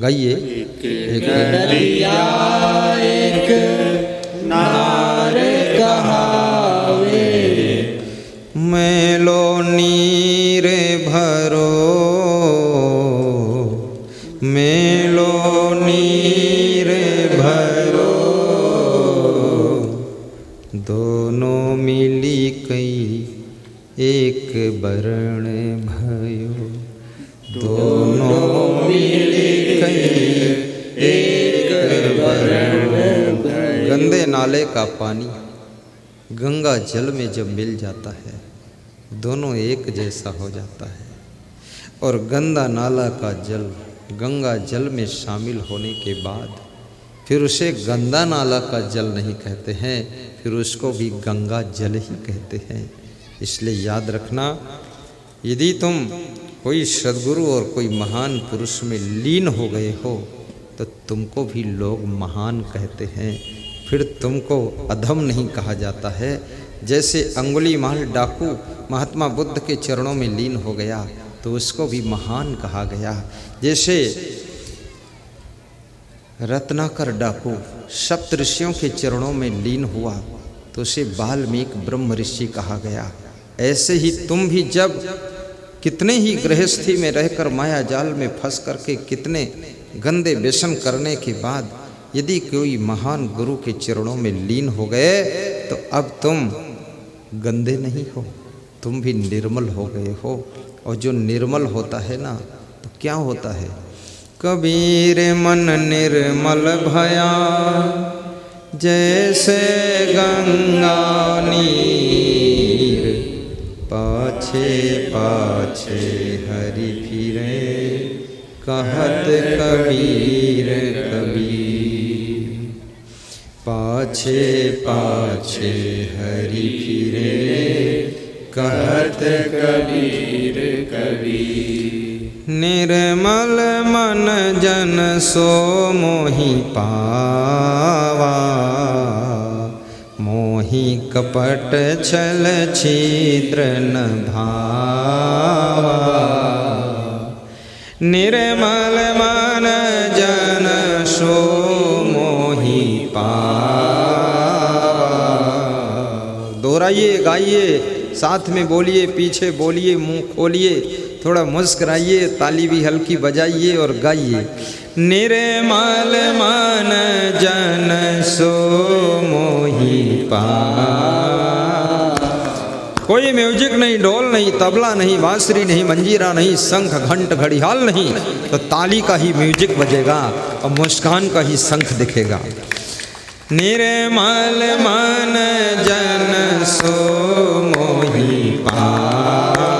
गाइए। एक नदिया एक नारे कहावे, मैलो नीर भरो, मैलो नीर भरो, दोनों मिली कई एक बरण भयो, दोनों मिली कई एक बरण भयो। गंदे नाले का पानी गंगा जल में जब मिल जाता है दोनों एक जैसा हो जाता है। और गंदा नाला का जल गंगा जल में शामिल होने के बाद फिर उसे गंदा नाला का जल नहीं कहते हैं, फिर उसको भी गंगा जल ही कहते हैं। इसलिए याद रखना, यदि तुम कोई सद्गुरु और कोई महान पुरुष में लीन हो गए हो तो तुमको भी लोग महान कहते हैं, फिर तुमको अधम नहीं कहा जाता है। जैसे अंगुलीमाल डाकू महात्मा बुद्ध के चरणों में लीन हो गया तो उसको भी महान कहा गया। जैसे रत्नाकर डाकू सप्तऋषियों के चरणों में लीन हुआ तो उसे वाल्मीकि ब्रह्म ऋषि कहा गया। ऐसे ही तुम भी जब कितने ही गृहस्थी में रहकर माया जाल में फंस करके कितने गंदे व्यसन करने के बाद यदि कोई महान गुरु के चरणों में लीन हो गए तो अब तुम गंदे नहीं हो, तुम भी निर्मल हो गए हो। और जो निर्मल होता है ना तो क्या होता है, कबीर मन निर्मल भया जैसे गंगा नीर, पाछे पाछे हरि फिरे कहत कबीर कबीर, पाछे पाछे हरि फिरे कहत कबीर कबीर। निर्मल मन जन सो मोहि पावा, मोहि कपट छल छिद्र न भावा, निर्मल मन जन सो मोहि पावा। दोहराइए, गाइए, साथ में बोलिए, पीछे बोलिए, मुंह खोलिए, थोड़ा मुस्कुराइए, ताली भी हल्की बजाइए और गाइए। निर्मल मन जन सो मोहि पावा। कोई म्यूजिक नहीं, ढोल नहीं, तबला नहीं, बांसुरी नहीं, मंजीरा नहीं, शंख घंट घड़ियाल नहीं, तो ताली का ही म्यूजिक बजेगा और मुस्कान का ही शंख दिखेगा। निर्मल मन जन सो मोहि पावा,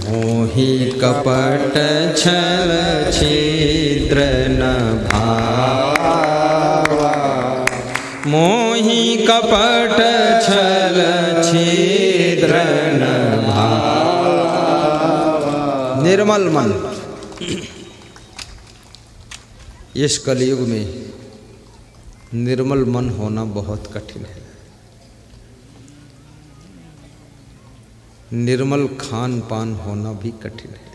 मोहि कपट छल छिद्र न भावा, मोहि कपट छल छिद्र न भावा। निर्मल मन। इस कलयुग में निर्मल मन होना बहुत कठिन है। निर्मल खान पान होना भी कठिन है।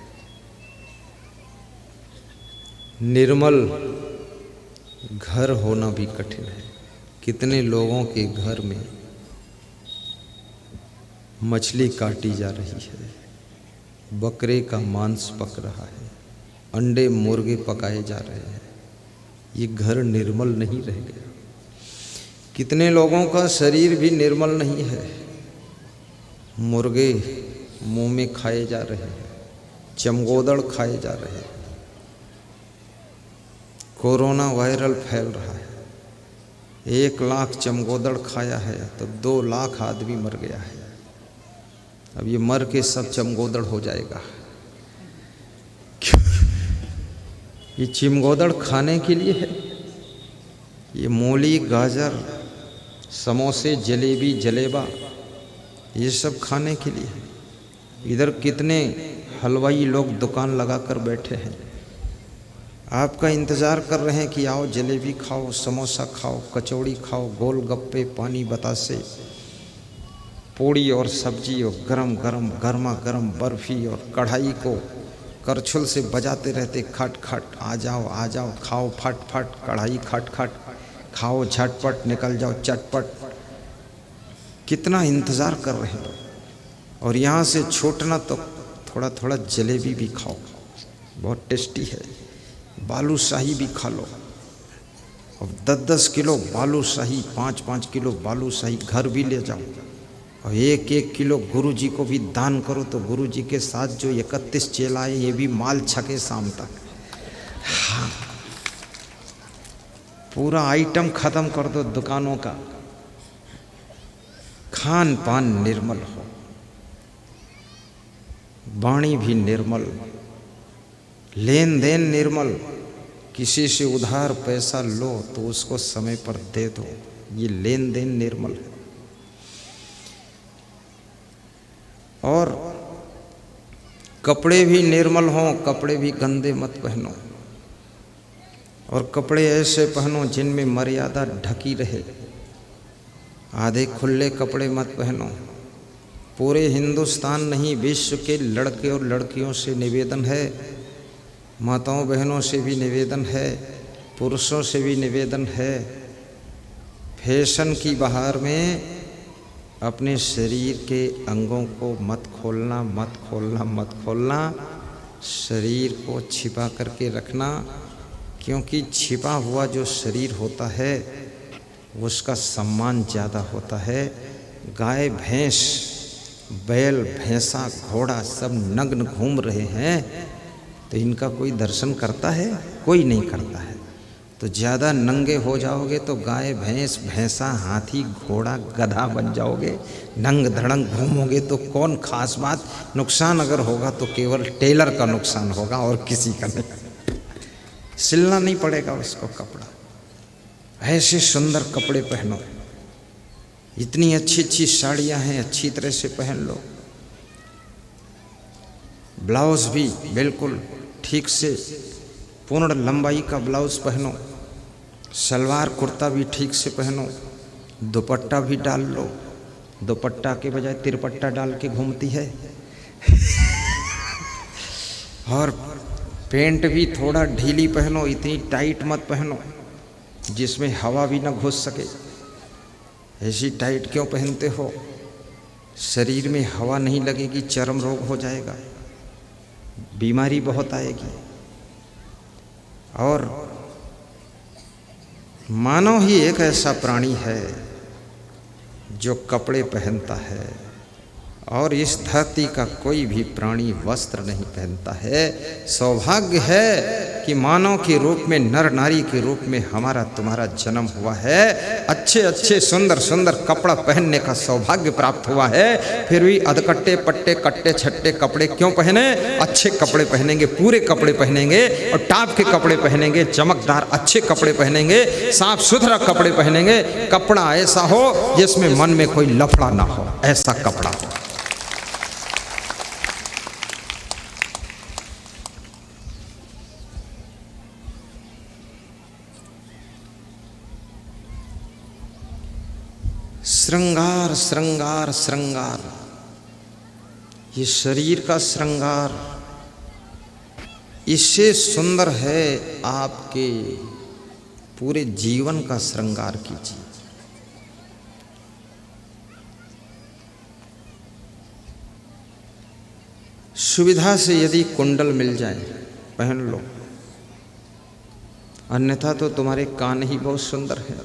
निर्मल घर होना भी कठिन है। कितने लोगों के घर में मछली काटी जा रही है, बकरे का मांस पक रहा है, अंडे मुर्गे पकाए जा रहे हैं। ये घर निर्मल नहीं रह गया। कितने लोगों का शरीर भी निर्मल नहीं है। मुर्गे मुंह में खाए जा रहे हैं, चमगोदड़ खाए जा रहे हैं, कोरोना वायरल फैल रहा है। 1 लाख चमगोदड़ खाया है तो 2 लाख आदमी मर गया है। अब ये मर के सब चमगोदड़ हो जाएगा। ये चमगोदड़ खाने के लिए है। ये मूली, गाजर, समोसे, जलेबी, जलेबा ये सब खाने के लिए है। इधर कितने हलवाई लोग दुकान लगा कर बैठे हैं, आपका इंतज़ार कर रहे हैं कि आओ जलेबी खाओ, समोसा खाओ, कचौड़ी खाओ, गोलगप्पे, पानी बतासे, पूड़ी और सब्जी और गरम गरम गर्मा गर्म बर्फ़ी और कढ़ाई को करछुल से बजाते रहते, खट खट आ जाओ खाओ, फट फट कढ़ाई खट खट खाओ, झटपट निकल जाओ चटपट। कितना इंतज़ार कर रहे हैं। और यहाँ से छूटना तो थोड़ा थोड़ा जलेबी भी खाओ, बहुत टेस्टी है। बालूशाही भी खा लो। और 10-10 किलो बालूशाही, 5-5 किलो बालूशाही घर भी ले जाओ। और 1-1 किलो गुरु जी को भी दान करो तो गुरु जी के साथ जो 31 चेलाए ये भी माल छके शाम तक। हाँ, पूरा आइटम ख़त्म कर दो दुकानों का। खान पान निर्मल हो, वाणी भी निर्मल, लेन देन निर्मल। किसी से उधार पैसा लो तो उसको समय पर दे दो, ये लेन देन निर्मल है। और कपड़े भी निर्मल हों, कपड़े भी गंदे मत पहनो। और कपड़े ऐसे पहनो जिनमें मर्यादा ढकी रहे। आधे खुले कपड़े मत पहनो। पूरे हिंदुस्तान नहीं, विश्व के लड़के और लड़कियों से निवेदन है, माताओं बहनों से भी निवेदन है, पुरुषों से भी निवेदन है, फैशन की बहार में अपने शरीर के अंगों को मत खोलना, मत खोलना, मत खोलना। शरीर को छिपा करके रखना, क्योंकि छिपा हुआ जो शरीर होता है उसका सम्मान ज़्यादा होता है। गाय, भैंस, बैल, भैंसा, घोड़ा सब नग्न घूम रहे हैं तो इनका कोई दर्शन करता है? कोई नहीं करता है। तो ज़्यादा नंगे हो जाओगे तो गाय, भैंस, भैंसा, हाथी, घोड़ा, गधा बन जाओगे। नंग धड़ंग घूमोगे तो कौन खास बात। नुकसान अगर होगा तो केवल टेलर का नुकसान होगा और किसी का नहीं। सिलना नहीं पड़ेगा उसको कपड़ा। ऐसे सुंदर कपड़े पहनो। इतनी अच्छी अच्छी साड़ियाँ हैं, अच्छी तरह से पहन लो। ब्लाउज़ भी बिल्कुल ठीक से पूर्ण लंबाई का ब्लाउज़ पहनो। सलवार कुर्ता भी ठीक से पहनो। दुपट्टा भी डाल लो। दुपट्टा के बजाय तिरपट्टा डाल के घूमती है। और पेंट भी थोड़ा ढीली पहनो, इतनी टाइट मत पहनो जिसमें हवा भी ना घुस सके। ऐसी टाइट क्यों पहनते हो? शरीर में हवा नहीं लगेगी, चर्म रोग हो जाएगा, बीमारी बहुत आएगी। और मानव ही एक ऐसा प्राणी है जो कपड़े पहनता है, और इस धरती का कोई भी प्राणी वस्त्र नहीं पहनता है। सौभाग्य है कि मानव के रूप में, नर नारी के रूप में हमारा तुम्हारा जन्म हुआ है। अच्छे अच्छे सुंदर सुंदर कपड़ा पहनने का सौभाग्य प्राप्त हुआ है। फिर भी अधकट्टे पट्टे कट्टे छट्टे कपड़े क्यों पहने? अच्छे कपड़े पहनेंगे, पूरे कपड़े पहनेंगे और टाप के कपड़े पहनेंगे, चमकदार अच्छे कपड़े पहनेंगे, साफ सुथरा कपड़े पहनेंगे। कपड़ा ऐसा हो जिसमें मन में कोई लफड़ा ना हो, ऐसा कपड़ा हो। श्रृंगार श्रृंगार श्रृंगार, ये शरीर का श्रृंगार, इससे सुंदर है आपके पूरे जीवन का श्रृंगार कीजिए। सुविधा से यदि कुंडल मिल जाए पहन लो, अन्यथा तो तुम्हारे कान ही बहुत सुंदर है।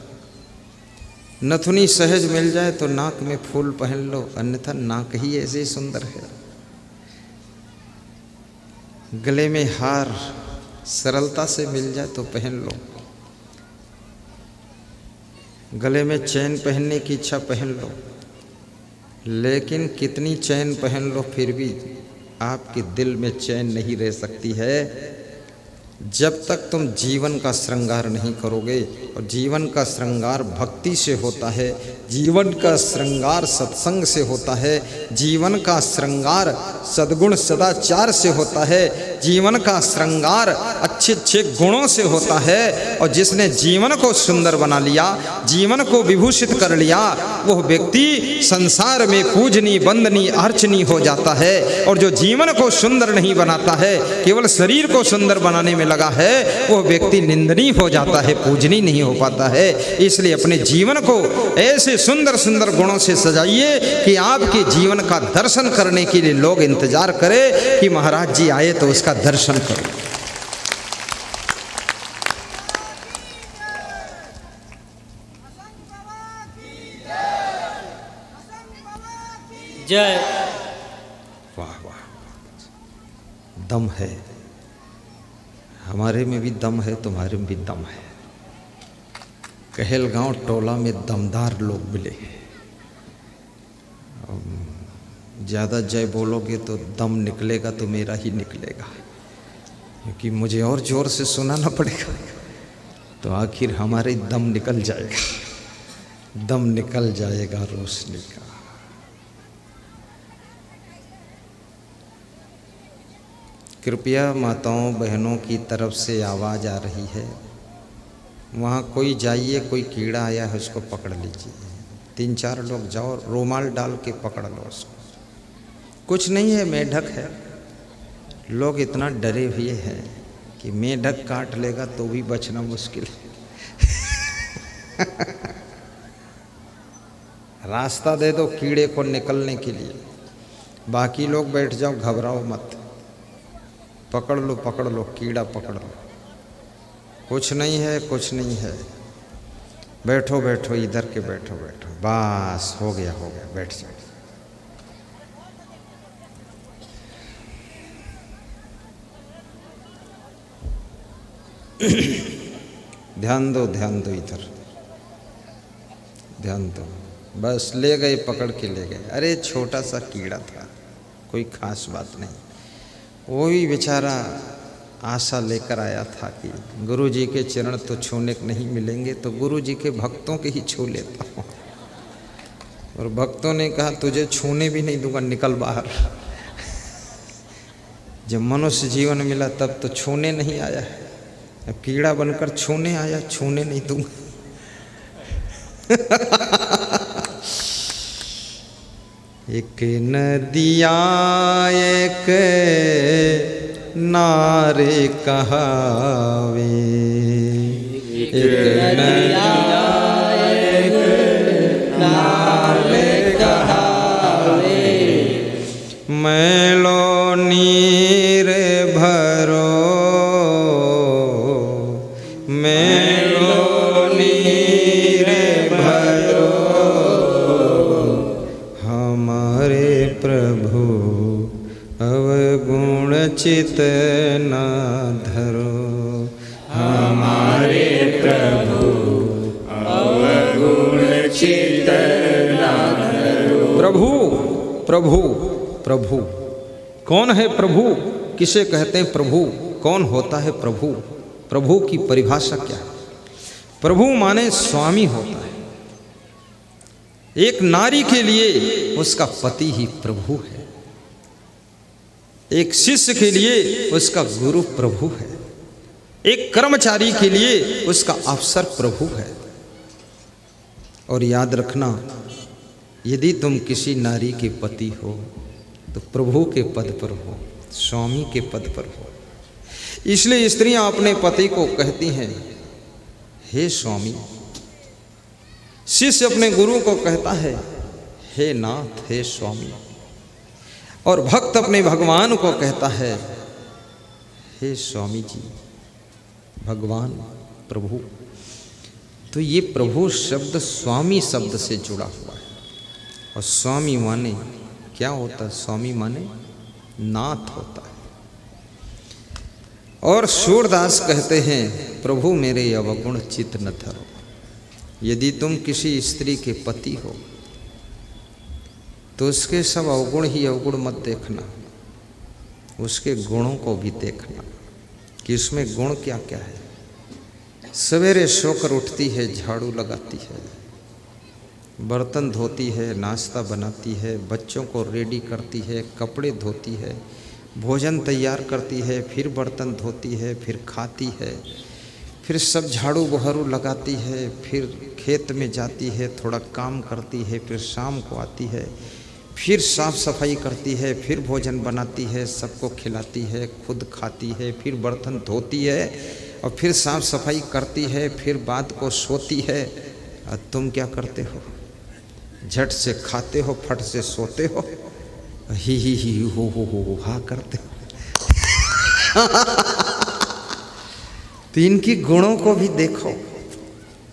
नथुनी सहज मिल जाए तो नाक में फूल पहन लो, अन्यथा नाक ही ऐसे सुंदर है। गले में हार सरलता से मिल जाए तो पहन लो। गले में चैन पहनने की इच्छा पहन लो, लेकिन कितनी चैन पहन लो फिर भी आपके दिल में चैन नहीं रह सकती है जब तक तुम जीवन का श्रृंगार नहीं करोगे। और जीवन का श्रृंगार भक्ति से होता है, जीवन का श्रृंगार सत्संग से होता है, जीवन का श्रृंगार सद्गुण सदाचार से होता है, जीवन का श्रृंगार अच्छे अच्छे गुणों से होता है। और जिसने जीवन को सुंदर बना लिया, जीवन को विभूषित कर लिया, वह व्यक्ति संसार में पूजनीय वंदनीय अर्चनीय हो जाता है। और जो जीवन को सुंदर नहीं बनाता है, केवल शरीर को सुंदर बनाने में लगा है, वह व्यक्ति निंदनीय हो जाता है, पूजनीय नहीं हो पाता है। इसलिए अपने जीवन को ऐसे सुंदर सुंदर गुणों से सजाइए कि आपके जीवन का दर्शन करने के लिए लोग इंतजार करें कि महाराज जी आए तो उसका दर्शन करो। जय। वाह वाह, दम है, हमारे में भी दम है, तुम्हारे में भी दम है। कहलगांव टोला में दमदार लोग मिले। ज़्यादा जय बोलोगे तो दम निकलेगा तो मेरा ही निकलेगा, क्योंकि मुझे और ज़ोर से सुनाना पड़ेगा, तो आखिर हमारे दम निकल जाएगा, दम निकल जाएगा रोशनी का। कृपया माताओं बहनों की तरफ से आवाज़ आ रही है, वहाँ कोई जाइए, कोई कीड़ा आया है उसको पकड़ लीजिए। 3-4 लोग जाओ, रुमाल डाल के पकड़ लो उसको। कुछ नहीं है, मेढक है। लोग इतना डरे हुए हैं कि मेढक काट लेगा तो भी बचना मुश्किल है। रास्ता दे दो कीड़े को निकलने के लिए, बाकी लोग बैठ जाओ, घबराओ मत। पकड़ लो कीड़ा पकड़ लो। कुछ नहीं है, कुछ नहीं है। बैठो बैठो, इधर के बैठो बैठो, बस हो गया बैठ जाओ। ध्यान दो इधर ध्यान दो। बस ले गए, पकड़ के ले गए। अरे छोटा सा कीड़ा था, कोई खास बात नहीं। वो भी बेचारा आशा लेकर आया था कि गुरु जी के चरण तो छूने को नहीं मिलेंगे, तो गुरु जी के भक्तों के ही छू लेता हूँ। और भक्तों ने कहा तुझे छूने भी नहीं दूंगा, निकल बाहर। जब मनुष्य जीवन मिला तब तो छूने नहीं आया है, अब कीड़ा बनकर छूने आया, छूने नहीं दूंगा। एक नदिया एक नारे कहावे, एक नदिया एक नारे कहावे, मैलो नीर भरो, मैलो नीर भरो, हमारे प्रभु अवगुण चित न धरो, हमारे प्रभु अवगुण चित न धरो। प्रभु प्रभु प्रभु कौन है? प्रभु किसे कहते हैं? प्रभु कौन होता है? प्रभु, प्रभु की परिभाषा क्या है? प्रभु माने स्वामी होता है। एक नारी के लिए उसका पति ही प्रभु है, एक शिष्य के लिए उसका गुरु प्रभु है, एक कर्मचारी के लिए उसका अफसर प्रभु है। और याद रखना, यदि तुम किसी नारी के पति हो तो प्रभु के पद पर हो, स्वामी के पद पर हो। इसलिए स्त्रियां अपने पति को कहती हैं हे स्वामी, शिष्य अपने गुरु को कहता है हे नाथ, हे स्वामी, और भक्त अपने भगवान को कहता है हे स्वामी जी, भगवान, प्रभु। तो ये प्रभु शब्द स्वामी शब्द से जुड़ा हुआ है। और स्वामी माने क्या होता है? स्वामी माने नाथ होता है। और सूरदास कहते हैं, प्रभु मेरे अवगुण चित न धरो। यदि तुम किसी स्त्री के पति हो तो उसके सब अवगुण ही अवगुण मत देखना, उसके गुणों को भी देखना कि उसमें गुण क्या क्या है। सवेरे सोकर उठती है, झाड़ू लगाती है, बर्तन धोती है, नाश्ता बनाती है, बच्चों को रेडी करती है, कपड़े धोती है, भोजन तैयार करती है, फिर बर्तन धोती है, फिर खाती है, फिर सब झाड़ू बहारू लगाती है, फिर खेत में जाती है, थोड़ा काम करती है, फिर शाम को आती है, फिर साफ सफाई करती है, फिर भोजन बनाती है, सबको खिलाती है, खुद खाती है, फिर बर्तन धोती है और फिर साफ सफाई करती है, फिर बाद को सोती है। और तुम क्या करते हो? झट से खाते हो, फट से सोते हो, ही हो हा करते हो। तो इनकी गुणों को भी देखो।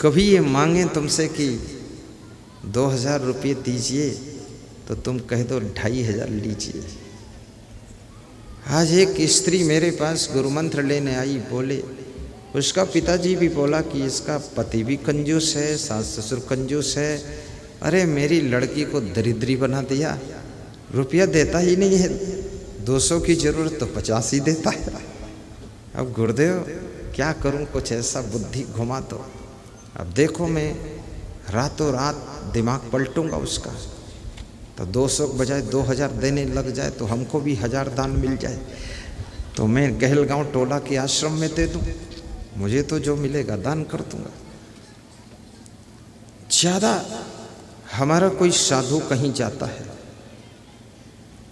कभी ये मांगे तुमसे कि 2000 रुपये दीजिए तो तुम कह दो 2500 लीजिए। आज एक स्त्री मेरे पास गुरुमंत्र लेने आई, बोले उसका पिताजी भी बोला कि इसका पति भी कंजूस है, सास ससुर कंजूस है, अरे मेरी लड़की को दरिद्री बना दिया, रुपया देता ही नहीं है, 200 की जरूरत तो 50 ही देता है। अब गुरुदेव क्या करूं, कुछ ऐसा बुद्धि घुमा दो। अब देखो मैं रातों रात दिमाग पलटूंगा उसका, तो 200 के बजाय 2000 देने लग जाए तो हमको भी 1000 दान मिल जाए, तो मैं गहलगांव टोला के आश्रम में दे दूं, मुझे तो जो मिलेगा दान कर दूंगा। ज़्यादा हमारा कोई साधु कहीं जाता है,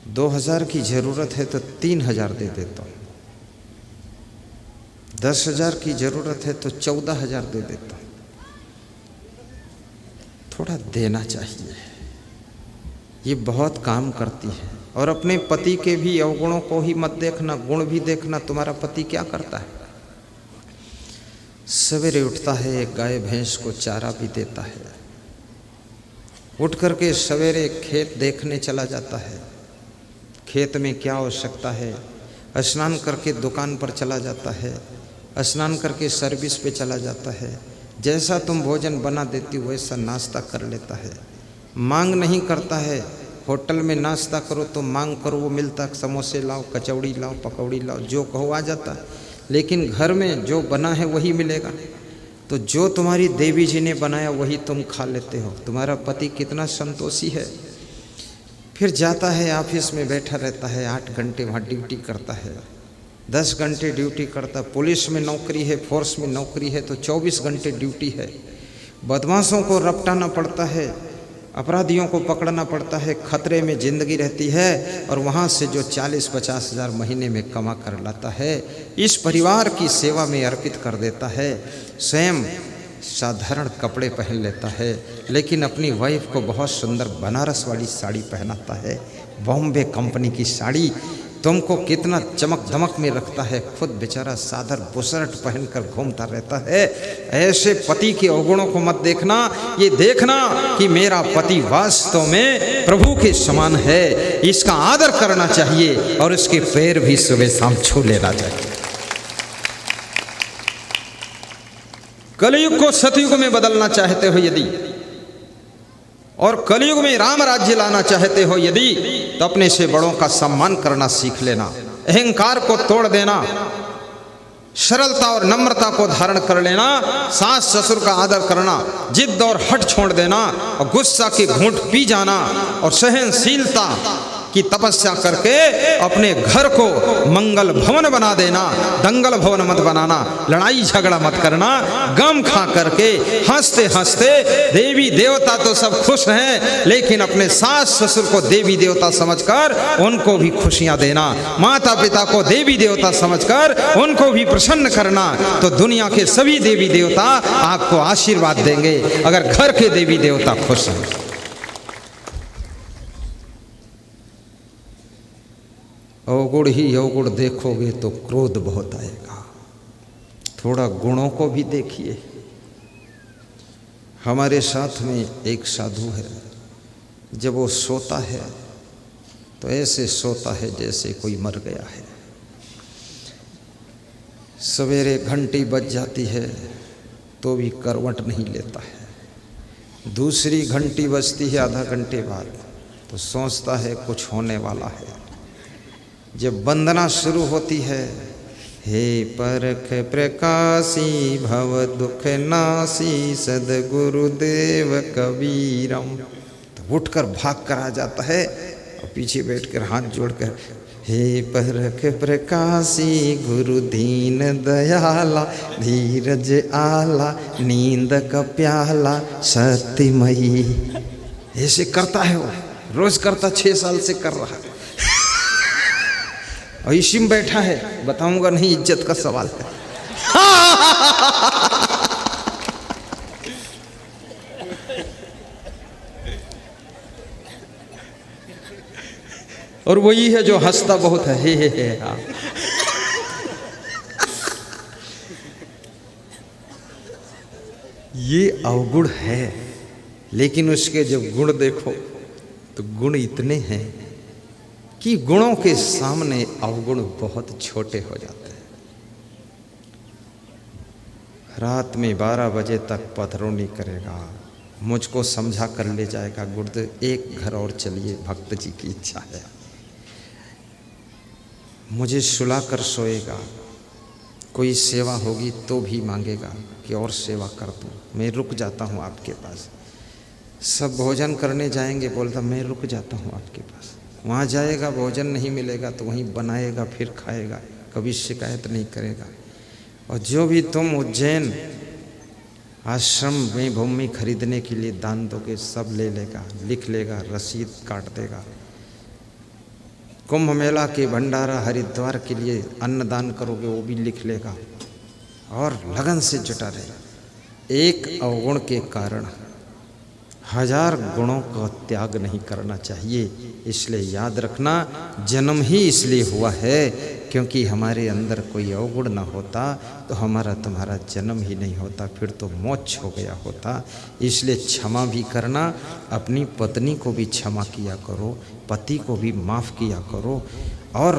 2000 की ज़रूरत है तो 3000 दे देता हूँ, 10,000 की ज़रूरत है तो 14,000 दे देता हूँ। थोड़ा देना चाहिए, ये बहुत काम करती है। और अपने पति के भी अवगुणों को ही मत देखना, गुण भी देखना। तुम्हारा पति क्या करता है? सवेरे उठता है, गाय भैंस को चारा भी देता है, उठ करके सवेरे खेत देखने चला जाता है, खेत में क्या आवश्यकता है, स्नान करके दुकान पर चला जाता है, स्नान करके सर्विस पे चला जाता है, जैसा तुम भोजन बना देती हो वैसा नाश्ता कर लेता है। मांग नहीं करता है, होटल में नाश्ता करो तो मांग करो, वो मिलता, समोसे लाओ, कचौड़ी लाओ, पकौड़ी लाओ, जो कहो आ जाता है। लेकिन घर में जो बना है वही मिलेगा। तो जो तुम्हारी देवी जी ने बनाया वही तुम खा लेते हो। तुम्हारा पति कितना संतोषी है। फिर जाता है ऑफिस में बैठा रहता है, 8 घंटे वहाँ ड्यूटी करता है, 10 घंटे ड्यूटी करता। पुलिस में नौकरी है, फोर्स में नौकरी है तो 24 घंटे ड्यूटी है। बदमाशों को रपटाना पड़ता है, अपराधियों को पकड़ना पड़ता है, खतरे में ज़िंदगी रहती है। और वहाँ से जो 40-50 हज़ार महीने में कमा कर लाता है, इस परिवार की सेवा में अर्पित कर देता है। स्वयं साधारण कपड़े पहन लेता है, लेकिन अपनी वाइफ को बहुत सुंदर बनारस वाली साड़ी पहनाता है, बॉम्बे कंपनी की साड़ी। तुमको कितना चमक धमक में रखता है, खुद बेचारा सादर बुशर्ट पहनकर घूमता रहता है। ऐसे पति के अवगुणों को मत देखना, ये देखना कि मेरा पति वास्तव में प्रभु के समान है, इसका आदर करना चाहिए और इसके पैर भी सुबह शाम छू लेना चाहिए। कलयुग को सतयुग में बदलना चाहते हो यदि, और कलयुग में राम राज्य लाना चाहते हो यदि, तो अपने से बड़ों का सम्मान करना सीख लेना, अहंकार को तोड़ देना, सरलता और नम्रता को धारण कर लेना, सास ससुर का आदर करना, जिद और हट छोड़ देना, और गुस्सा के घूंट पी जाना, और सहनशीलता की तपस्या करके अपने घर को मंगल भवन बना देना, दंगल भवन मत बनाना, लड़ाई झगड़ा मत करना। गम खा करके हंसते हंसते, देवी देवता तो सब खुश हैं, लेकिन अपने सास ससुर को देवी देवता समझकर उनको भी खुशियां देना, माता पिता को देवी देवता समझकर उनको भी प्रसन्न करना, तो दुनिया के सभी देवी देवता आपको आशीर्वाद देंगे अगर घर के देवी देवता खुश हैं। अवगुण ही अवगुण देखोगे तो क्रोध बहुत आएगा। थोड़ा गुणों को भी देखिए। हमारे साथ में एक साधु है, जब वो सोता है तो ऐसे सोता है जैसे कोई मर गया है। सवेरे घंटी बज जाती है तो भी करवट नहीं लेता है। दूसरी घंटी बजती है आधा घंटे बाद तो सोचता है कुछ होने वाला है। जब वंदना शुरू होती है, हे परख प्रकाशी भव दुख नासी सद्गुरुदेव कबीरम, तो उठकर भाग कर आ जाता है और पीछे बैठकर हाथ जोड़कर, हे परख प्रकाशी गुरु दीन दयाला धीरज आला नींद का प्याला सत्यमयी। ऐसे करता है वो, रोज करता, 6 साल से कर रहा है और इसी में बैठा है। बताऊंगा नहीं, इज्जत का सवाल है। और वही है जो हंसता बहुत है, हे हाँ। ये अवगुण है, लेकिन उसके जब गुण देखो तो गुण इतने हैं कि गुणों के सामने अवगुण बहुत छोटे हो जाते हैं। रात में 12 बजे तक पथरोनी करेगा, मुझको समझा कर ले जाएगा, गुरुदेव एक घर और चलिए, भक्त जी की इच्छा है। मुझे सुला कर सोएगा, कोई सेवा होगी तो भी मांगेगा कि और सेवा कर दूँ, मैं रुक जाता हूँ आपके पास। सब भोजन करने जाएंगे, बोलता मैं रुक जाता हूँ आपके पास। वहाँ जाएगा, भोजन नहीं मिलेगा तो वहीं बनाएगा, फिर खाएगा, कभी शिकायत नहीं करेगा। और जो भी तुम उज्जैन आश्रम में भूमि खरीदने के लिए दान दोगे, सब ले लेगा, लिख लेगा, रसीद काट देगा। कुंभ मेला के भंडारा हरिद्वार के लिए अन्न दान करोगे, वो भी लिख लेगा और लगन से जुटा रहेगा। एक अवगुण के कारण 1000 गुणों का त्याग नहीं करना चाहिए। इसलिए याद रखना, जन्म ही इसलिए हुआ है क्योंकि हमारे अंदर कोई अवगुण ना होता तो हमारा तुम्हारा जन्म ही नहीं होता, फिर तो मोक्ष हो गया होता। इसलिए क्षमा भी करना, अपनी पत्नी को भी क्षमा किया करो, पति को भी माफ़ किया करो और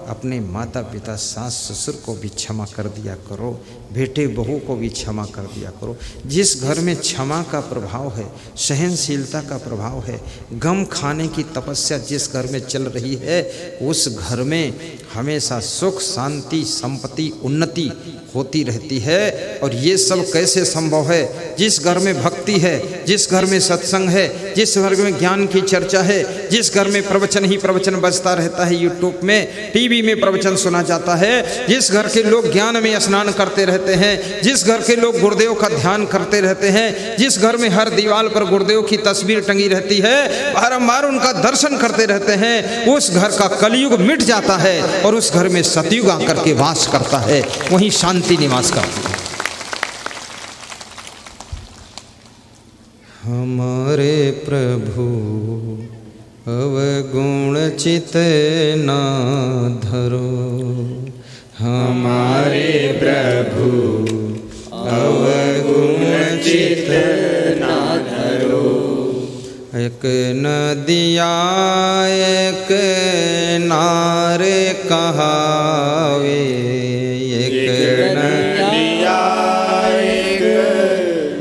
अपने माता पिता सास ससुर को भी क्षमा कर दिया करो, बेटे बहू को भी क्षमा कर दिया करो। जिस घर में क्षमा का प्रभाव है, सहनशीलता का प्रभाव है, गम खाने की तपस्या जिस घर में चल रही है, उस घर में हमेशा सुख शांति संपत्ति उन्नति होती रहती है। और ये सब कैसे संभव है? जिस घर में भक्ति है, जिस घर में सत्संग है, जिस घर में ज्ञान की चर्चा है, जिस घर में प्रवचन ही प्रवचन बजता रहता है, यूट्यूब में टीवी में प्रवचन सुना जाता है, जिस घर के लोग ज्ञान में स्नान करते रहते हैं, जिस घर के लोग गुरुदेव का ध्यान करते रहते हैं, जिस घर में हर दीवार पर गुरुदेव की तस्वीर टंगी रहती है, बारंबार उनका दर्शन करते रहते हैं, उस घर का कलयुग मिट जाता है और उस घर में सतयुग आकर के वास करता है, वहीं शांति निवास करती है। हमारे प्रभु अवगुण चित ना धरो, हमारे प्रभु अवगुण चित ना धरो। एक नदिया एक नारे कहावे, एक नदिया एक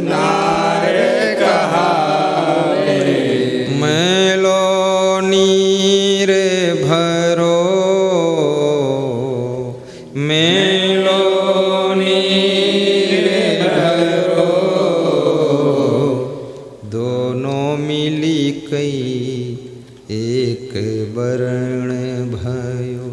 नारे कहावे, मैलो नीर भरो, मैलो नीर भरो, दोनों मिली कई एक वर्ण भयो।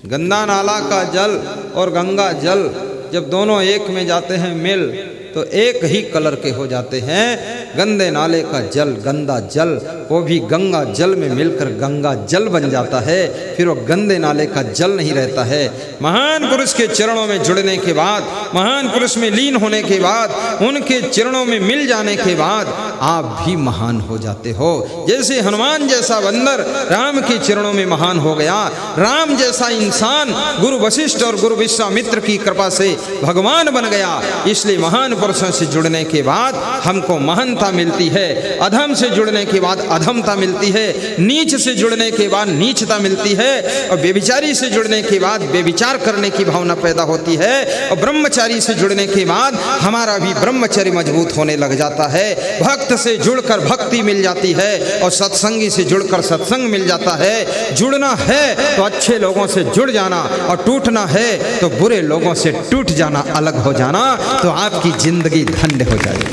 गंगा नाला का जल और गंगा जल जब दोनों एक में जाते हैं मिल, तो एक ही कलर के हो जाते हैं। गंदे नाले का जल गंदा जल, वो भी गंगा जल में मिलकर गंगा जल बन जाता है, फिर वो गंदे नाले का जल नहीं रहता है। महान पुरुष के चरणों में जुड़ने के बाद, महान पुरुष में लीन होने के बाद, उनके चरणों में मिल जाने के बाद आप भी महान हो जाते हो। जैसे हनुमान जैसा बंदर राम के चरणों में महान हो गया, राम जैसा इंसान गुरु वशिष्ठ और गुरु विश्वामित्र की कृपा से भगवान बन गया। इसलिए महान पुरुषों से जुड़ने के बाद हमको महानता मिलती है, अधम से जुड़ने के बाद अधमता मिलती है, नीच से जुड़ने के बाद नीचता मिलती है, और व्यभिचारी से जुड़ने के बाद व्यभिचार करने की भावना पैदा होती है, और ब्रह्मचारी से जुड़ने के बाद हमारा भी ब्रह्मचर्य मजबूत होने लग जाता है। भक्त से जुड़कर भक्ति मिल जाती है और सत्संगी से जुड़कर सत्संग मिल जाता है। जुड़ना है तो अच्छे लोगों से जुड़ जाना, और टूटना है तो बुरे लोगों से टूट जाना, अलग हो जाना, तो आपकी जिंदगी धन्य हो जाएगी।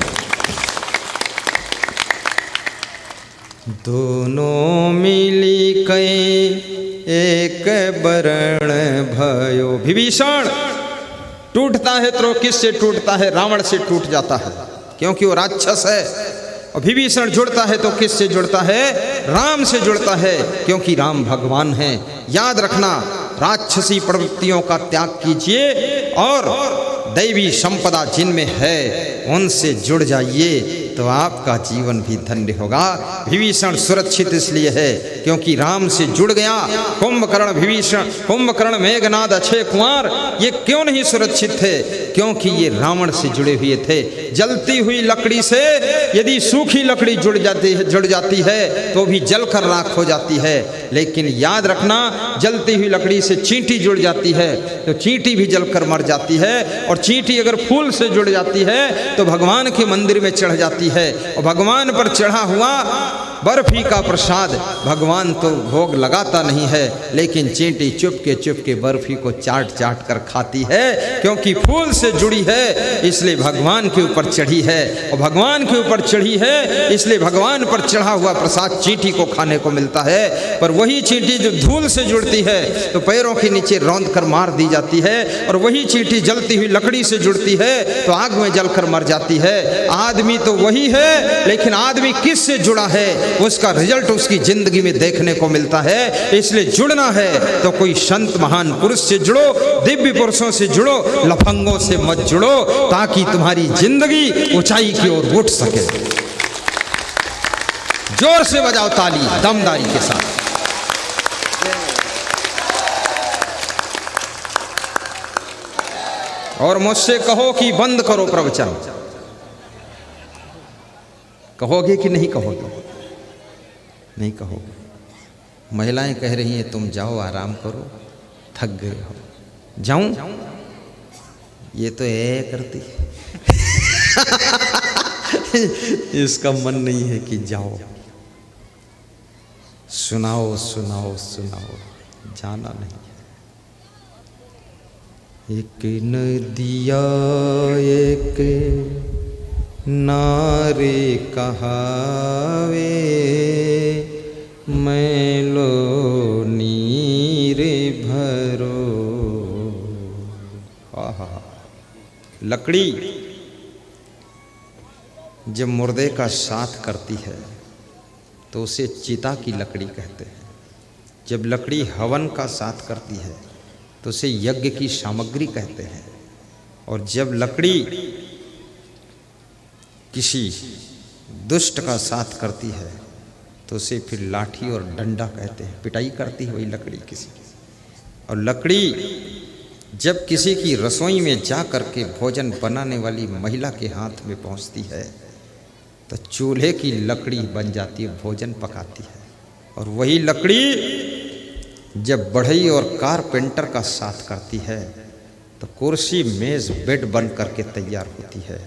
दोनों मिली कई एक बरण भयो। विभीषण टूटता है तो किससे टूटता है? रावण से टूट जाता है, क्योंकि वो राक्षस है। और विभीषण जुड़ता है तो किससे जुड़ता है? राम से जुड़ता है, क्योंकि राम भगवान है। याद रखना, राक्षसी प्रवृत्तियों का त्याग कीजिए और दैवी संपदा जिनमें है उनसे जुड़ जाइए, तो आपका जीवन भी धन्य होगा। विभीषण सुरक्षित इसलिए है क्योंकि राम से जुड़ गया। कुंभकर्ण, विभीषण, कुंभकर्ण, मेघनाद, अक्षय कुमार, ये क्यों नहीं सुरक्षित थे? क्योंकि ये रावण से जुड़े हुए थे। जलती हुई लकड़ी से यदि सूखी लकड़ी जुड़ जाती है तो भी जलकर राख हो जाती है, लेकिन याद रखना, जलती हुई लकड़ी से चींटी जुड़ जाती है तो चींटी भी जलकर मर जाती है, और चींटी अगर फूल से जुड़ जाती है तो भगवान के मंदिर में चढ़ जाती है, और भगवान पर चढ़ा हुआ बर्फी का प्रसाद भगवान तो भोग लगाता नहीं है, लेकिन चींटी चुपके बर्फी को चाट कर खाती है, क्योंकि फूल से जुड़ी है इसलिए भगवान के ऊपर चढ़ी है, और भगवान के ऊपर चढ़ी है इसलिए भगवान पर चढ़ा हुआ प्रसाद चींटी को खाने को मिलता है। पर वही चींटी जो धूल से जुड़ती है तो पैरों के नीचे रौंद कर मार दी जाती है, और वही चींटी जलती हुई लकड़ी से जुड़ती है तो आग में जलकर मर जाती है। आदमी तो वही है, लेकिन आदमी किस से जुड़ा है उसका रिजल्ट उसकी जिंदगी में देखने को मिलता है। इसलिए जुड़ना है तो कोई संत महान पुरुष से जुड़ो, दिव्य पुरुषों से जुड़ो, लफंगों से मत जुड़ो, ताकि तुम्हारी जिंदगी ऊंचाई की ओर उठ सके। जोर से बजाओ ताली, दमदारी के साथ। और मुझसे कहो कि बंद करो प्रवचन। कहोगे कि नहीं कहोगे? नहीं कहोगे। महिलाएं कह रही हैं तुम जाओ आराम करो, थक गए हो। जाऊं? ये तो करती इसका मन नहीं है कि जाओ। सुनाओ सुनाओ सुनाओ, जाना नहीं। एक नदिया एक नारे कहावे, मैलो नीरे भरो। आहा, लकड़ी जब मुर्दे का साथ करती है तो उसे चिता की लकड़ी कहते हैं। जब लकड़ी हवन का साथ करती है तो उसे यज्ञ की सामग्री कहते हैं। और जब लकड़ी किसी दुष्ट का साथ करती है तो उसे फिर लाठी और डंडा कहते हैं। पिटाई करती है वही लकड़ी किसी की। और लकड़ी जब किसी की रसोई में जा कर के भोजन बनाने वाली महिला के हाथ में पहुंचती है तो चूल्हे की लकड़ी बन जाती है, भोजन पकाती है। और वही लकड़ी जब बढ़ई और कारपेंटर का साथ करती है तो कुर्सी मेज बेड बन करके तैयार होती है,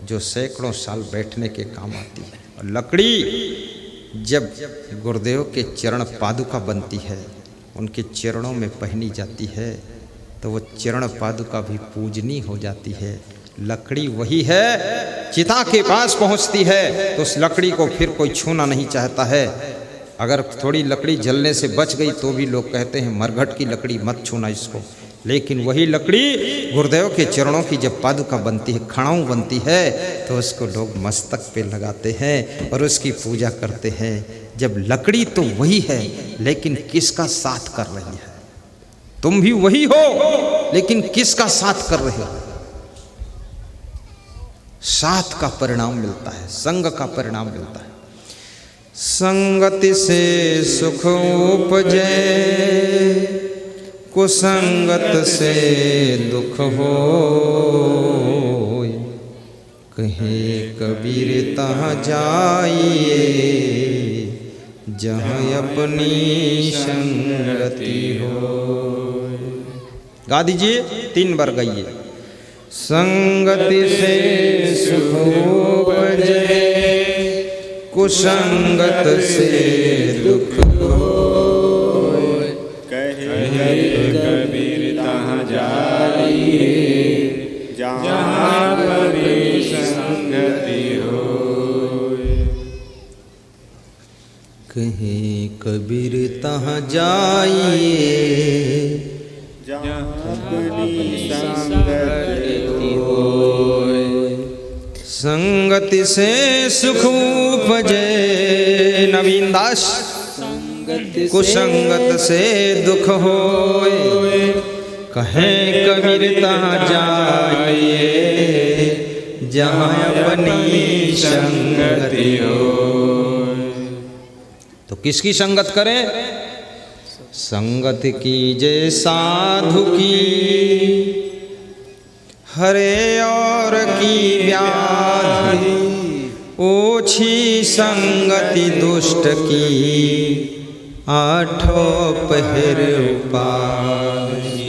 जो सैकड़ों साल बैठने के काम आती है। और लकड़ी जब गुरुदेव के चरण पादुका बनती है, उनके चरणों में पहनी जाती है तो वो चरण पादुका भी पूजनीय हो जाती है। लकड़ी वही है, चिता के पास पहुंचती है तो उस लकड़ी को फिर कोई छूना नहीं चाहता है। अगर थोड़ी लकड़ी जलने से बच गई तो भी लोग कहते हैं मरघट की लकड़ी मत छूना इसको। लेकिन वही लकड़ी गुरुदेव के चरणों की जब पादुका बनती है, खड़ाऊं बनती है, तो उसको लोग मस्तक पे लगाते हैं और उसकी पूजा करते हैं। जब लकड़ी तो वही है, लेकिन किसका साथ कर रही है? तुम भी वही हो, लेकिन किसका साथ कर रहे हो? साथ का परिणाम मिलता है, संग का परिणाम मिलता है। संगति से सुख उपजे, कुसंगत से दुख हो। कहे कबीर तहाँ जाइए जहाँ अपनी संगति हो। गा दीजिए, 3 बार गाइए। संगति से सुख उपजे, कुसंगत से दुख होय। कहे कबीर तहाँ जाइए जहाँ अपनी संगति होय। कहे कबीर तहाँ जाइए जहाँ अपनी संगति होय। संगति से सुख उपजे, नवीन दास। कुसंगत से दुख होय। कहें कबीर तहाँ जाइए जहाँ अपनी संगति हो। तो किसकी संगत करें? संगत कीजे साधु की, हरे और की व्याधि। ओछी संगति दुष्ट की, आठों पहर उपाधि।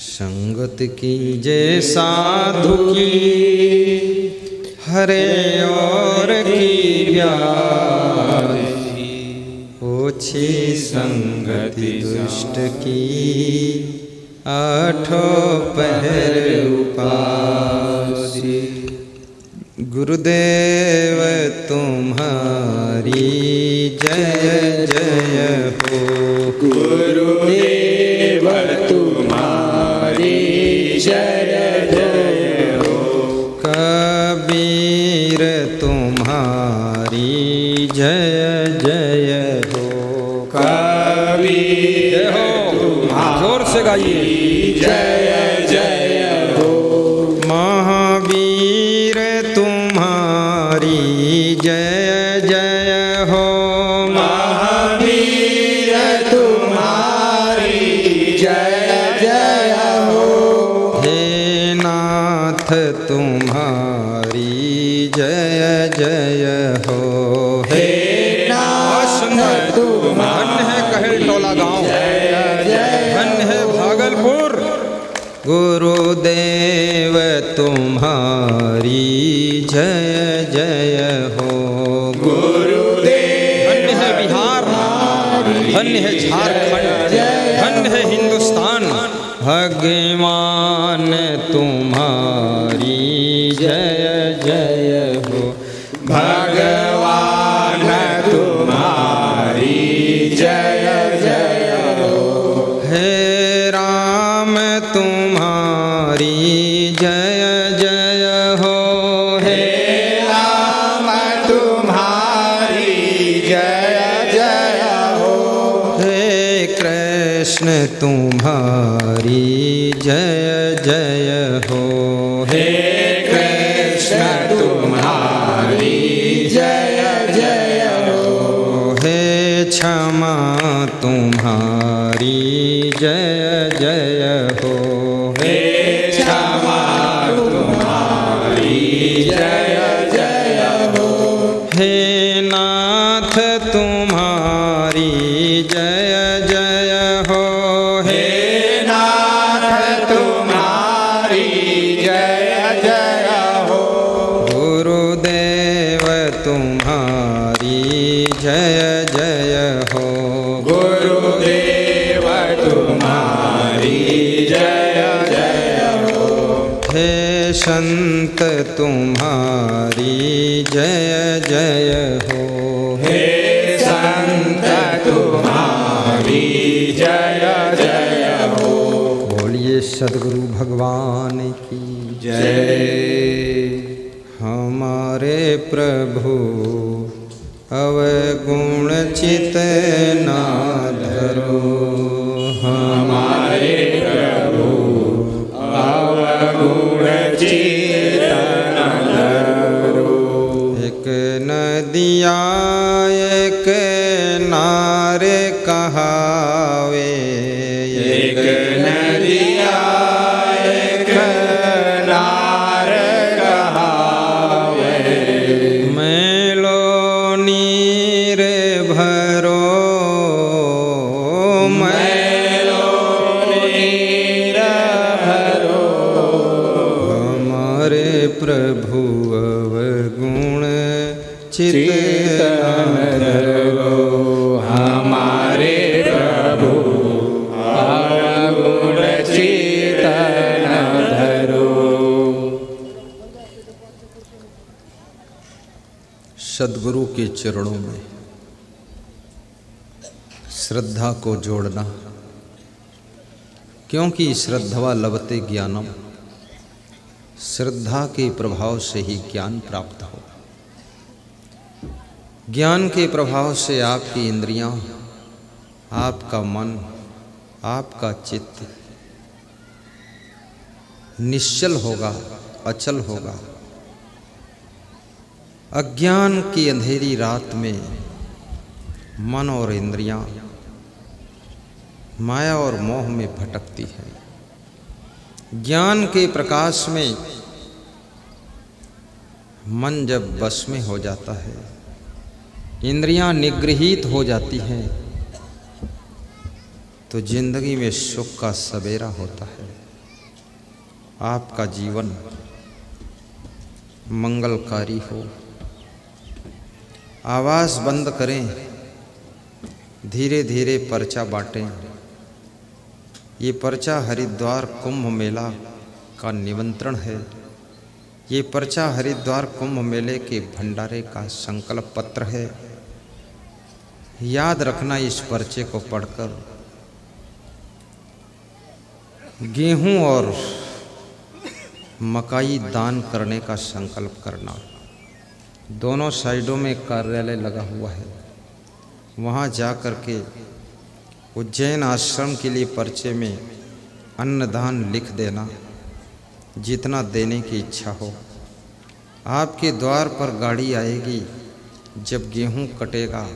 संगत कीजे साधु की, हरे और की व्याधि। ओछी संगति दुष्ट की, आठों पहर उपाधि। गुरुदेव तुम्हारी जय जय हो। गुरुदेव तुम्हारी जय जय हो। कबीर तुम्हारी जय जय हो। कबीर जोर से गाइए, जय जय हो। महावीर तुम्हारी जय जय हो। महावीर तुम्हारी जय जय हो। हे नाथ तुम्हारी जय जय हो। हे नाथ तुम्हारी धन्य है कहल टोला गाँव, धन्य है भागलपुर। गुरुदेव तुम्हारी जय जय हो। गुरुदेव धन्य है बिहार, धन्य है झारखंड, धन्य है हिंदुस्तान। भगवान तुम्हारी जय जय हो। भगवान तुम्हारी जय जय हो। हे राम तुम्हारी जय जय हो। हे राम तुम्हारी जय जय हो। हे कृष्ण तुम्हारी जय जय हो। हे कृष्ण तुम्हारी जय जय हो। हे क्षमा तुम्हारी जय जय हो। हे क्षमा तुम्हारी जय जय हो। हे नाथ तुम्हारी जय जय हो। हे नाथ तुम्हारी जय जय हो। गुरुदेव तुम्हारी जय जय हो। गुरुदेव तुम्हारी जय जय हो। हे संत तुम्हारी जय जय हो। हे संत तुम्हारी जय जय हो। बोलिए सद्गुरु भगवान की जय। हमारे प्रभु अवगुण चित ना धरो। हमारे प्रभु अवगुण चित न धरो। एक नदिया एक नारे कहावे। एक नदिया एक प्रभु अवगुण चित चितन धरो हमारे प्रभु अवगुण चितन धरो। सद्गुरु के चरणों में श्रद्धा को जोड़ना, क्योंकि श्रद्धवा लभते ज्ञानम, श्रद्धा के प्रभाव से ही ज्ञान प्राप्त हो। ज्ञान के प्रभाव से आपकी इंद्रियां, आपका मन, आपका चित्त निश्चल होगा, अचल होगा। अज्ञान की अंधेरी रात में मन और इंद्रियां माया और मोह में भटकती है। ज्ञान के प्रकाश में मन जब बस में हो जाता है, इंद्रियां निगृहीत हो जाती हैं, तो जिंदगी में सुख का सवेरा होता है। आपका जीवन मंगलकारी हो। आवाज़ बंद करें, धीरे धीरे पर्चा बांटें। ये पर्चा हरिद्वार कुंभ मेला का निमंत्रण है। ये पर्चा हरिद्वार कुंभ मेले के भंडारे का संकल्प पत्र है। याद रखना, इस पर्चे को पढ़कर गेहूं और मकाई दान करने का संकल्प करना। दोनों साइडों में कार्यालय लगा हुआ है, वहाँ जा कर के उज्जैन आश्रम के लिए पर्चे में अन्नदान लिख देना, जितना देने की इच्छा हो। आपके द्वार पर गाड़ी आएगी, जब गेहूं कटेगा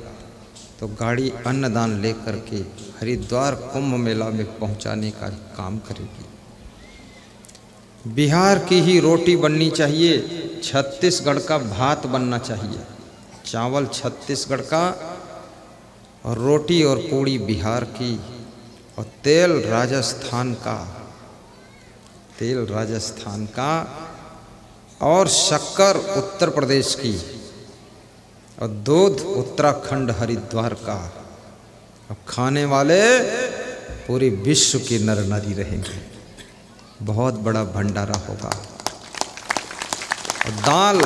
तो गाड़ी अन्नदान लेकर के हरिद्वार कुंभ मेला में पहुंचाने का काम करेगी। बिहार की ही रोटी बननी चाहिए, छत्तीसगढ़ का भात बनना चाहिए। चावल छत्तीसगढ़ का और रोटी और पूड़ी बिहार की, और तेल राजस्थान का, और शक्कर उत्तर प्रदेश की, और दूध उत्तराखंड हरिद्वार का। और खाने वाले पूरे विश्व के नर नारी रहेंगे। बहुत बड़ा भंडारा होगा। और दाल